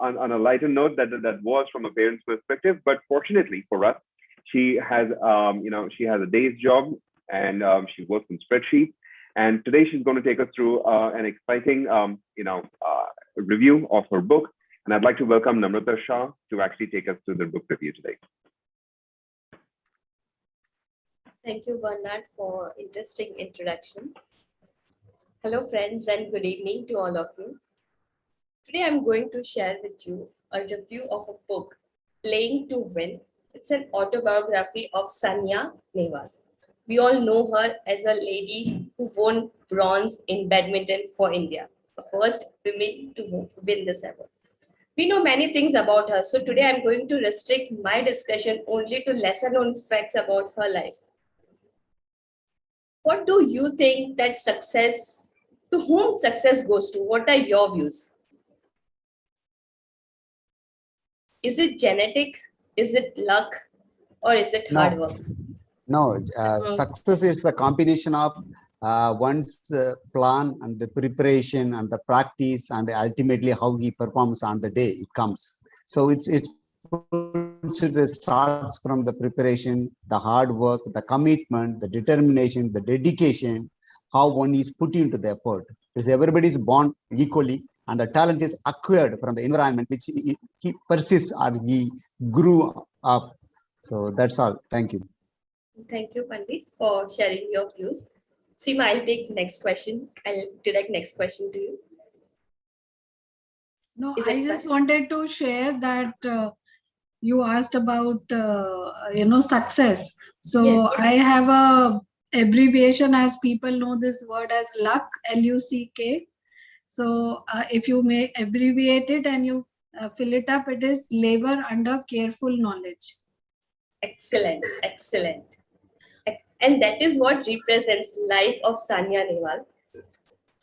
on a lighter note, that was from a parent's perspective, but fortunately for us, she has she has a day's job, and she works in spreadsheets. And today she's going to take us through an exciting review of her book. And I'd like to welcome Namrata Shah to actually take us through the book review today. Thank you, Bernard, for interesting introduction. Hello, friends, and good evening to all of you. Today, I'm going to share with you a review of a book, Playing to Win. It's an autobiography of Sania Nehwal. We all know her as a lady who won bronze in badminton for India, the first woman to win this ever. We know many things about her, so today I'm going to restrict my discussion only to lesser known facts about her life. What do you think that success, to whom success goes to? What are your views? Is it genetic? Is it luck? Or is it hard work? No, success is a combination of one's plan and the preparation and the practice, and ultimately how he performs on the day it comes. So it starts from the preparation, the hard work, the commitment, the determination, the dedication, how one is put into the effort. Because everybody is born equally, and the talent is acquired from the environment which he persists or he grew up. So that's all. Thank you. Thank you, Pandit, for sharing your views. Seema, I'll take next question. I'll direct next question to you. No, I just wanted to share that you asked about success. So yes. I have a abbreviation, as people know this word as luck, L-U-C-K. So if you may abbreviate it and you fill it up, it is labor under careful knowledge. Excellent, excellent. And that is what represents life of Sania Nehwal.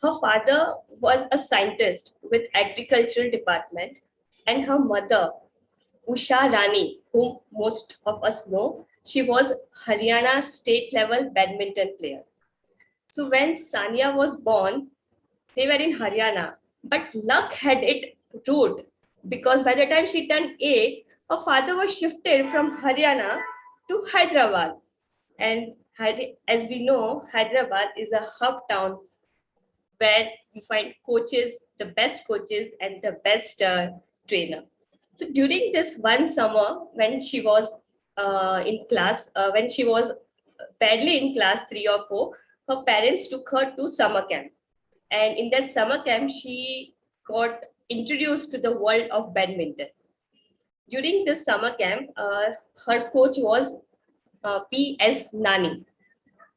Her father was a scientist with agricultural department, and her mother, Usha Rani, whom most of us know, she was Haryana state level badminton player. So when Sania was born, they were in Haryana, But luck had it rude, because by the time she turned 8, her father was shifted from Haryana to Hyderabad. And as we know, Hyderabad is a hub town where you find coaches, the best coaches and the best trainer. So during this one summer, when she was in class, when she was barely in class 3 or 4, her parents took her to summer camp. And in that summer camp, she got introduced to the world of badminton. During this summer camp, her coach was P.S. Nani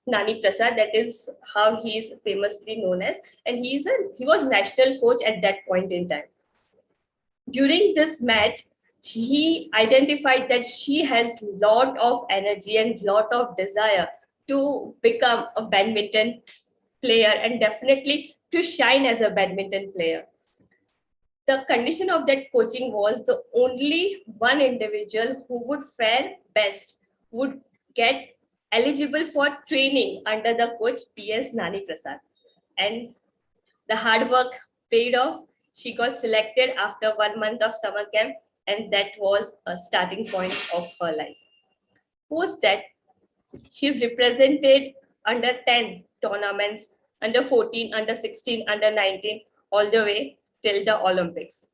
Prasad. That is how he is famously known as, and he was national coach at that point in time. During this match, he identified that she has lot of energy and lot of desire to become a badminton player and definitely to shine as a badminton player. The condition of that coaching was the only one individual who would fare best would get eligible for training under the coach P.S. Nani Prasad. And the hard work paid off. She got selected after 1 month of summer camp, and that was a starting point of her life. Post that, she represented under 10 tournaments, under 14, under 16, under 19, all the way till the Olympics.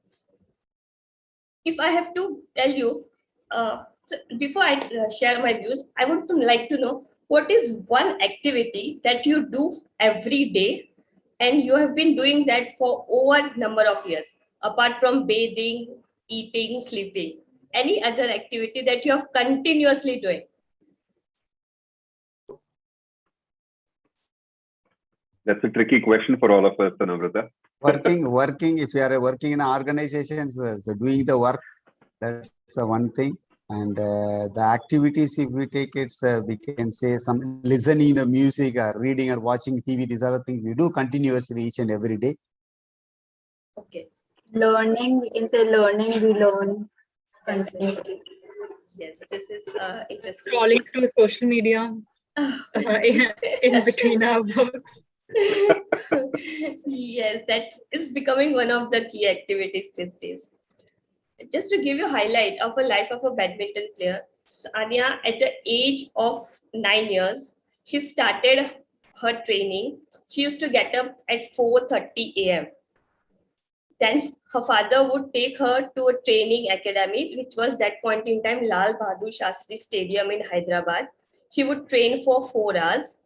If I have to tell you, so before I share my views, I would like to know what is one activity that you do every day and you have been doing that for over number of years, apart from bathing, eating, sleeping. Any other activity that you have continuously doing? That's a tricky question for all of us, Namrata. Working. If you are working in organizations, so doing the work, that's the one thing. And the activities, if we take it, we can say some listening the music, or reading or watching TV. These are the things we do continuously each and every day. Okay. Learning, you can say learning, we learn continuously. Yes, this is interesting. Scrolling through social media in between our work. Yes, that is becoming one of the key activities these days. Just to give you a highlight of a life of a badminton player, Anya, at the age of 9 years, she started her training. She used to get up at 4:30 a.m. Then her father would take her to a training academy, which was that point in time Lal Bahadur Shastri Stadium in Hyderabad. She would train for 4 hours.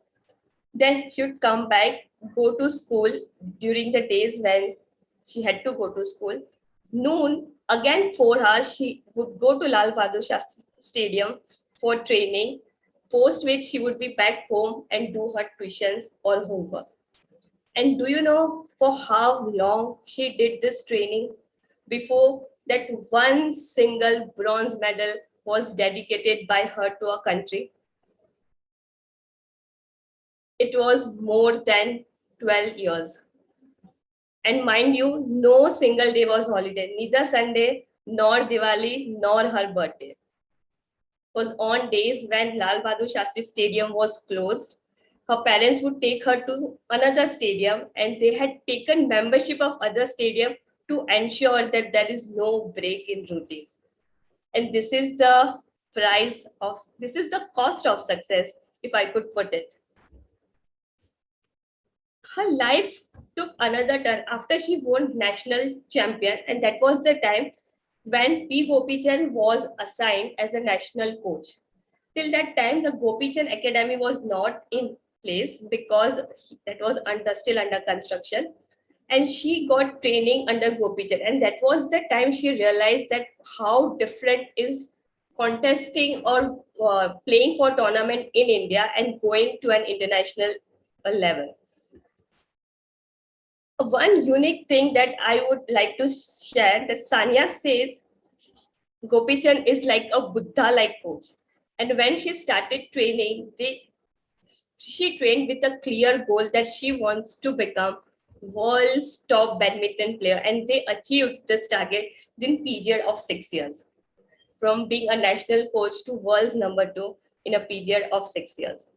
Then she would come back, go to school during the days when she had to go to school. Noon, again 4 hours, she would go to Lal Bahadur Shastri Stadium for training, post which she would be back home and do her tuitions or homework. And do you know for how long she did this training before that one single bronze medal was dedicated by her to a country? It was more than 12 years. And mind you, no single day was holiday, neither Sunday, nor Diwali, nor her birthday. It was on days when Lal Bahadur Shastri Stadium was closed. Her parents would take her to another stadium, and they had taken membership of other stadium to ensure that there is no break in routine. And this is the cost of success, if I could put it. Her life took another turn after she won national champion, and that was the time when P. Gopichan was assigned as a national coach. Till that time, the Gopichan Academy was not in place because that was still under construction, and she got training under Gopichan, and that was the time she realized that how different is contesting or playing for tournament in India and going to an international level. One unique thing that I would like to share, that Sania says Gopichan is like a Buddha-like coach. And when she started training, she trained with a clear goal that she wants to become world's top badminton player. And they achieved this target in a period of 6 years. From being a national coach to world's number 2 in a period of 6 years.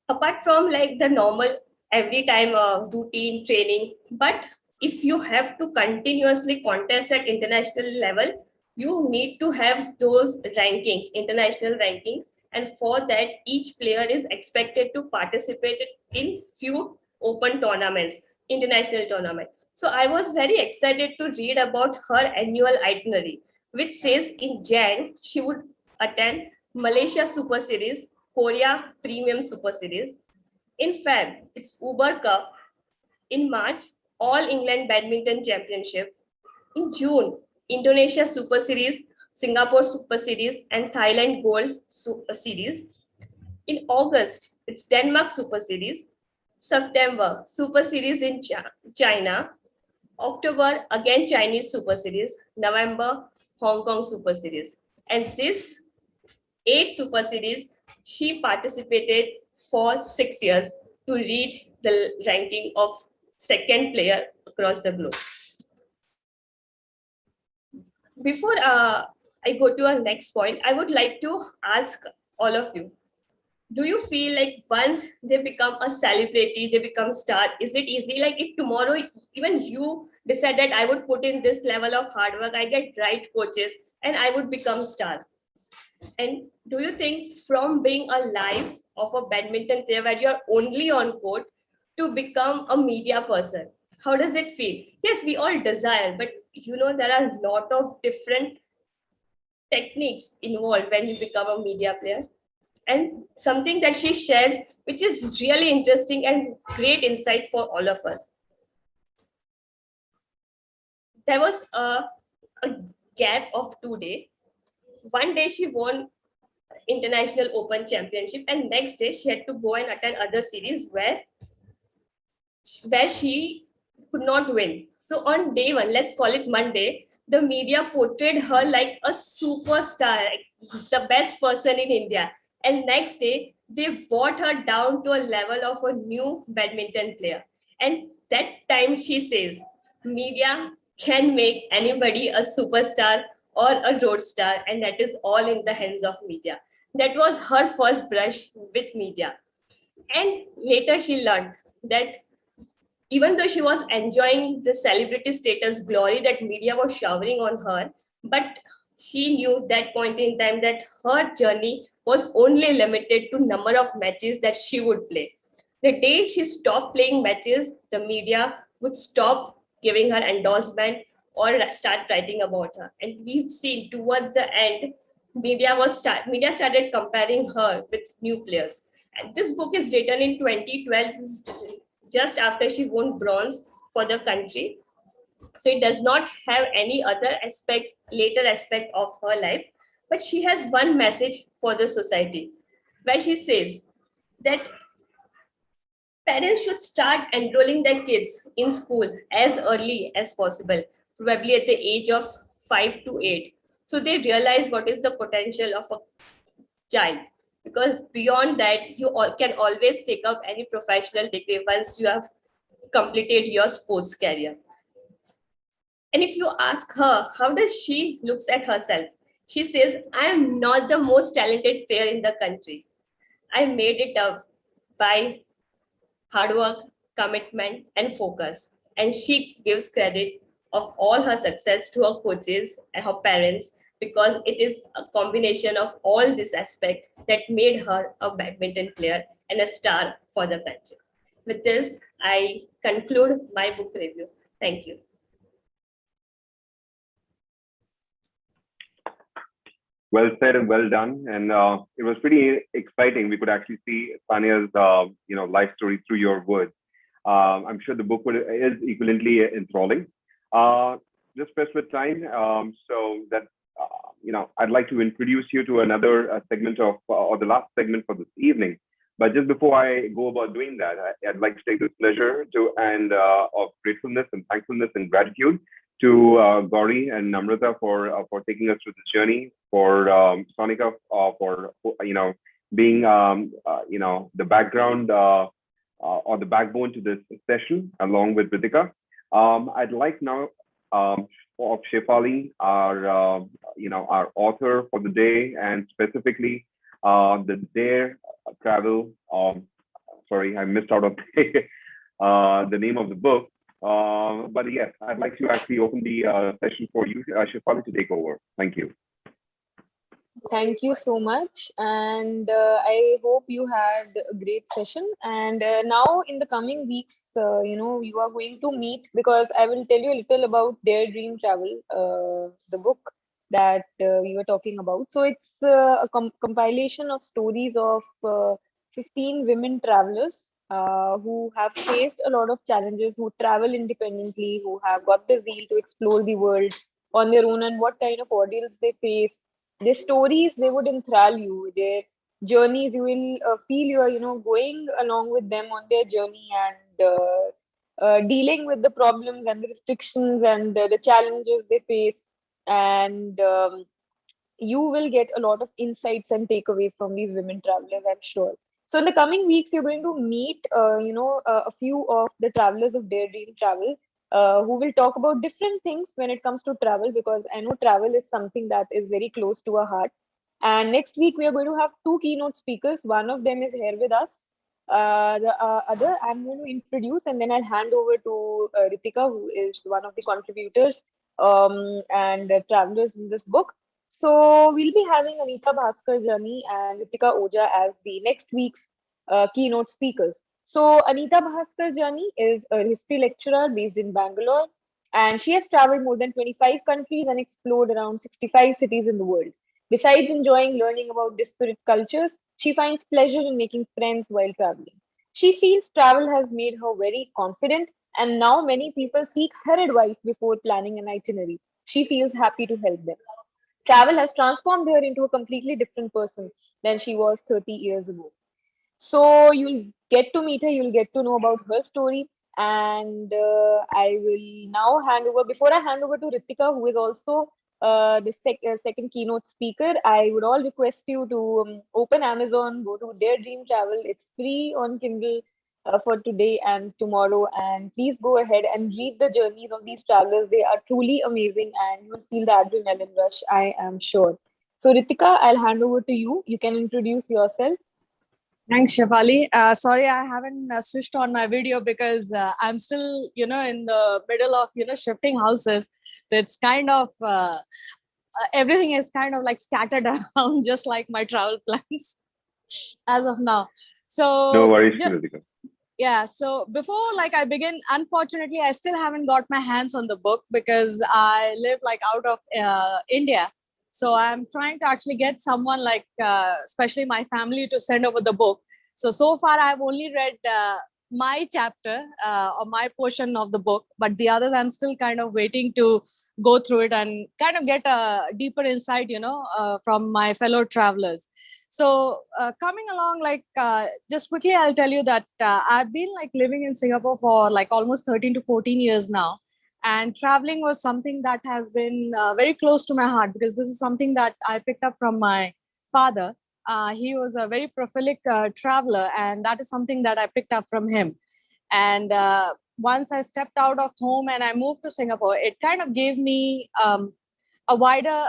Apart from like the normal every time routine training. But if you have to continuously contest at international level, you need to have those rankings, international rankings. And for that, each player is expected to participate in few open tournaments, international tournaments. So I was very excited to read about her annual itinerary, which says in Jan, she would attend Malaysia Super Series, Korea Premium Super Series. In Feb, it's Uber Cup. In March, All England Badminton Championship. In June, Indonesia Super Series, Singapore Super Series, and Thailand Gold Super Series. In August, it's Denmark Super Series. September, Super Series in China. October, again Chinese Super Series. November, Hong Kong Super Series. And this 8 Super Series, she participated for 6 years to reach the ranking of second player across the globe. Before I go to our next point, I would like to ask all of you, do you feel like once they become a celebrity, they become star, is it easy? Like if tomorrow even you decide that I would put in this level of hard work, I get right coaches and I would become star. And do you think from being a life of a badminton player where you're only on court to become a media person, how does it feel? Yes, we all desire, but you know, there are a lot of different techniques involved when you become a media player. And something that she shares, which is really interesting and great insight for all of us. There was a gap of 2 days. One day she won International Open Championship, and next day she had to go and attend other series where she could not win. So on day one, let's call it Monday, the media portrayed her like a superstar, like the best person in India. And next day, they brought her down to a level of a new badminton player. And that time she says, media can make anybody a superstar or a road star, and that is all in the hands of media. That was her first brush with media. And later she learned that even though she was enjoying the celebrity status glory that media was showering on her, but she knew that point in time that her journey was only limited to number of matches that she would play. The day she stopped playing matches, the media would stop giving her endorsement or start writing about her. And we've seen towards the end, media started comparing her with new players. And this book is written in 2012, just after she won bronze for the country. So it does not have any other later aspect of her life, but she has one message for the society where she says that parents should start enrolling their kids in school as early as possible, probably at the age of 5 to 8. So they realize what is the potential of a child. Because beyond that, you can always take up any professional degree once you have completed your sports career. And if you ask her, how does she looks at herself? She says, I am not the most talented player in the country. I made it up by hard work, commitment, and focus. And she gives credit of all her success to her coaches and her parents, because it is a combination of all this aspect that made her a badminton player and a star for the country. With this, I conclude my book review. Thank you. Well said and well done. And it was pretty exciting. We could actually see Sania's life story through your words. I'm sure the book is equivalently enthralling. Just pressed with time, so that I'd like to introduce you to another segment of or the last segment for this evening. But just before I go about doing that, I'd like to take this pleasure of gratefulness and thankfulness and gratitude to Gauri and Namrata for taking us through this journey, for Sonika for being the background or the backbone to this session, along with Ritika. I'd like now of Shefali, our author for the day, and specifically the Dare Travel sorry, I missed out on the name of the book. But yes, I'd like to actually open the session for you, Shefali, to take over. Thank you. Thank you so much. And I hope you had a great session. And now in the coming weeks, you are going to meet, because I will tell you a little about Dare Dream Travel, the book that we were talking about. So it's a compilation of stories of 15 women travelers who have faced a lot of challenges, who travel independently, who have got the zeal to explore the world on their own, and what kind of ordeals they face. Their stories, they would enthrall you. Their journeys, you will feel you are, going along with them on their journey, and dealing with the problems and the restrictions and the challenges they face. And you will get a lot of insights and takeaways from these women travelers, I'm sure. So in the coming weeks, you're going to meet, a few of the travelers of Dare Dream Travel, who will talk about different things when it comes to travel, because I know travel is something that is very close to our heart. And next week, we are going to have two keynote speakers. One of them is here with us. The other I'm going to introduce, and then I'll hand over to Ritika, who is one of the contributors and travelers in this book. So we'll be having Anita Bhaskar Jani and Ritika Oja as the next week's keynote speakers. So Anita Bhaskar Jani is a history lecturer based in Bangalore, and she has traveled more than 25 countries and explored around 65 cities in the world. Besides enjoying learning about disparate cultures, she finds pleasure in making friends while traveling. She feels travel has made her very confident, and now many people seek her advice before planning an itinerary. She feels happy to help them. Travel has transformed her into a completely different person than she was 30 years ago. So you'll get to meet her, you'll get to know about her story. And I will now hand over, before I hand over to Ritika, who is also the second keynote speaker, I would all request you to open Amazon, go to Dare Dream Travel. It's free on Kindle for today and tomorrow. And please go ahead and read the journeys of these travelers. They are truly amazing, and you will feel the adrenaline rush, I am sure. So Ritika, I'll hand over to you. You can introduce yourself. Thanks, Shefali. Sorry, I haven't switched on my video because I'm still, in the middle of, shifting houses. So it's kind of, everything is kind of like scattered around, just like my travel plans as of now. So no worries, Ritika. Yeah, so before I begin, unfortunately, I still haven't got my hands on the book because I live out of India. So I'm trying to actually get someone especially my family, to send over the book. So far I've only read my chapter or my portion of the book, but the others I'm still kind of waiting to go through it and kind of get a deeper insight, from my fellow travelers. So coming along, just quickly, I'll tell you that I've been living in Singapore for almost 13 to 14 years now. And traveling was something that has been very close to my heart, because this is something that I picked up from my father. He was a very prolific traveler, and that is something that I picked up from him. And once I stepped out of home and I moved to Singapore, it kind of gave me a wider,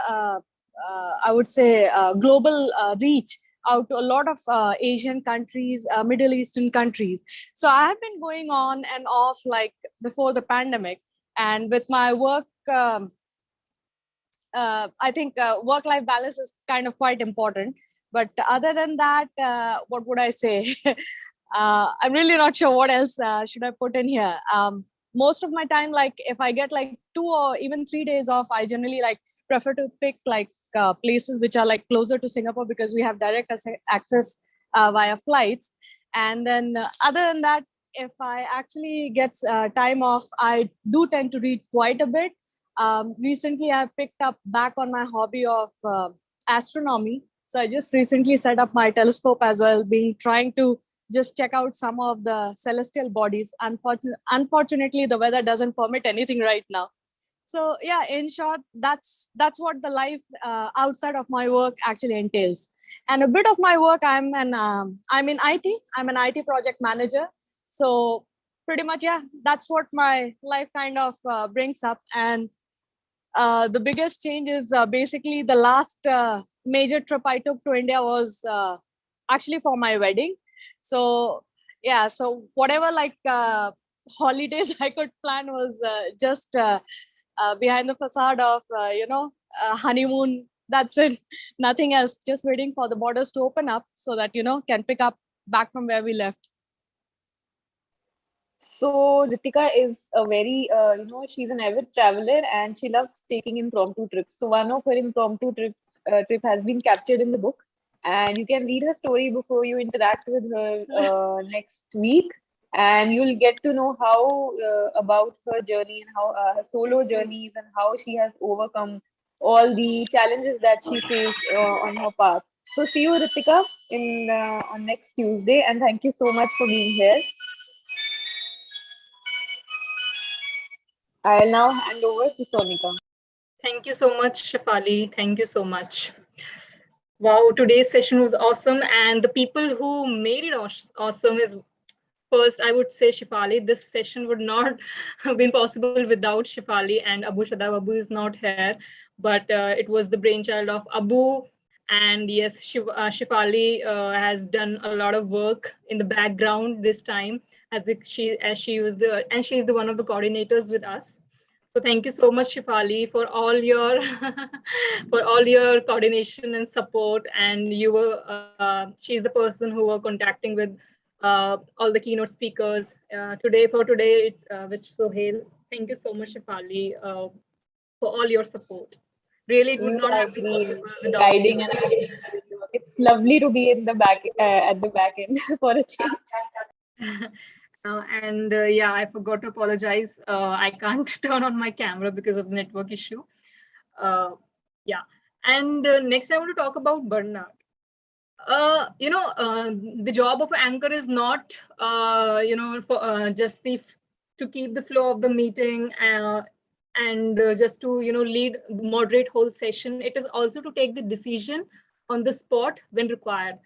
I would say, global reach out to a lot of Asian countries, Middle Eastern countries. So I have been going on and off before the pandemic. And with my work, I think work-life balance is kind of quite important. But other than that, what would I say? I'm really not sure what else should I put in here. Most of my time, if I get 2 or even 3 days off, I generally prefer to pick places which are closer to Singapore, because we have direct access via flights. And then other than that, if I actually get time off, I do tend to read quite a bit. Recently, I picked up back on my hobby of astronomy. So I just recently set up my telescope as well, trying to just check out some of the celestial bodies. Unfortunately, the weather doesn't permit anything right now. So yeah, in short, that's what the life outside of my work actually entails. And a bit of my work, I'm in IT. I'm an IT project manager. So pretty much, yeah, that's what my life kind of brings up. And the biggest change is basically the last major trip I took to India was actually for my wedding. So yeah, so whatever like holidays I could plan was just behind the facade of honeymoon. That's it. Nothing else. Just waiting for the borders to open up so that can pick up back from where we left. So Ritika is a very, she's an avid traveler and she loves taking impromptu trips. So one of her impromptu trip has been captured in the book, and you can read her story before you interact with her next week, and you'll get to know how about her journey and how her solo journeys and how she has overcome all the challenges that she faced on her path. So see you, Ritika, in on next Tuesday, and thank you so much for being here. I'll now hand over to Sonika. Thank you so much, Shefali. Thank you so much. Wow, today's session was awesome. And the people who made it awesome is first, I would say Shefali. This session would not have been possible without Shefali and Abu Shadab. Abu is not here, but it was the brainchild of Abu. And yes, Shefali has done a lot of work in the background this time, as she was and she's the one of the coordinators with us. So thank you so much, Shefali, for all your for all your coordination and support. And you were she's the person who were contacting with all the keynote speakers today. It's with Suhail. Thank you so much, Shefali, for all your support. Really, it would You not have have been been possible without guiding you. and it's lovely to be in the back at the back end for a change. Yeah, I forgot to apologize. I can't turn on my camera because of the network issue. Yeah, and next I want to talk about burnout. The job of an anchor is not, for just to keep the flow of the meeting and just to, lead, moderate whole session. It is also to take the decision on the spot when required.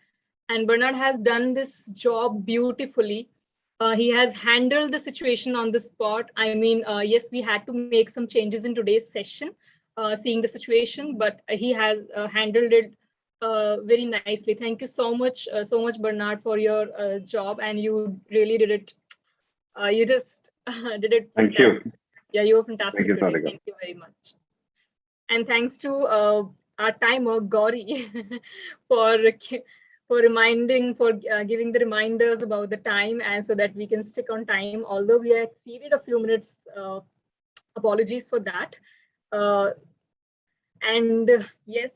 And Bernard has done this job beautifully. He has handled the situation on the spot. I mean, yes, we had to make some changes in today's session, seeing the situation, but he has handled it very nicely. Thank you so much, Bernard, for your job, and you really did it. You just did it. Thank fantastic. you. Yeah, you were Thank fantastic you, today. Sadhika. Thank you very much. And thanks to our timer, Gauri, for giving the reminders about the time, and so that we can stick on time. Although we exceeded a few minutes, apologies for that. Yes,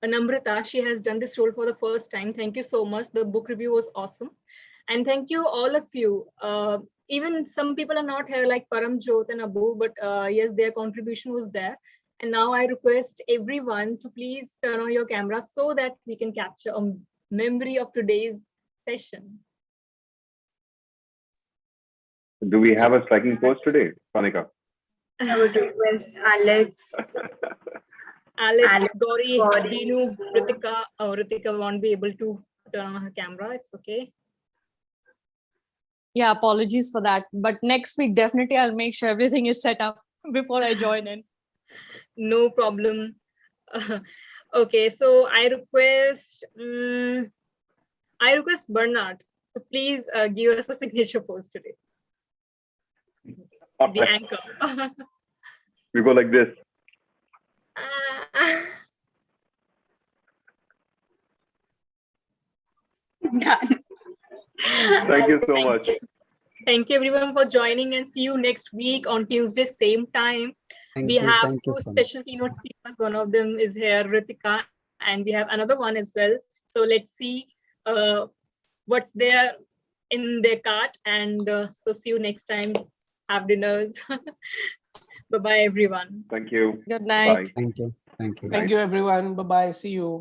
Namrata, she has done this role for the first time. Thank you so much. The book review was awesome. And thank you, all of you. Even some people are not here, like Paramjot and Abu, but yes, their contribution was there. And now I request everyone to please turn on your camera so that we can capture a memory of today's session. Do we have a striking pose today, Sonika? I would request Alex. Alex, Gauri, Dinu, Ritika. Oh, Ritika won't be able to turn on her camera. It's okay. Yeah, apologies for that. But next week, definitely I'll make sure everything is set up before I join in. No problem. Okay, so I request Bernard to please give us a signature pose today. The anchor. We go like this. Done. Thank you so much. Thank you everyone for joining, and see you next week on Tuesday, same time. We have two special keynote speakers. One of them is here, Ritika, and we have another one as well. So let's see what's there in their cart, and so see you next time. Have dinners. Bye-bye, everyone. Thank you. Good night. Thank you. Thank you. Thank you, everyone. Bye-bye. See you.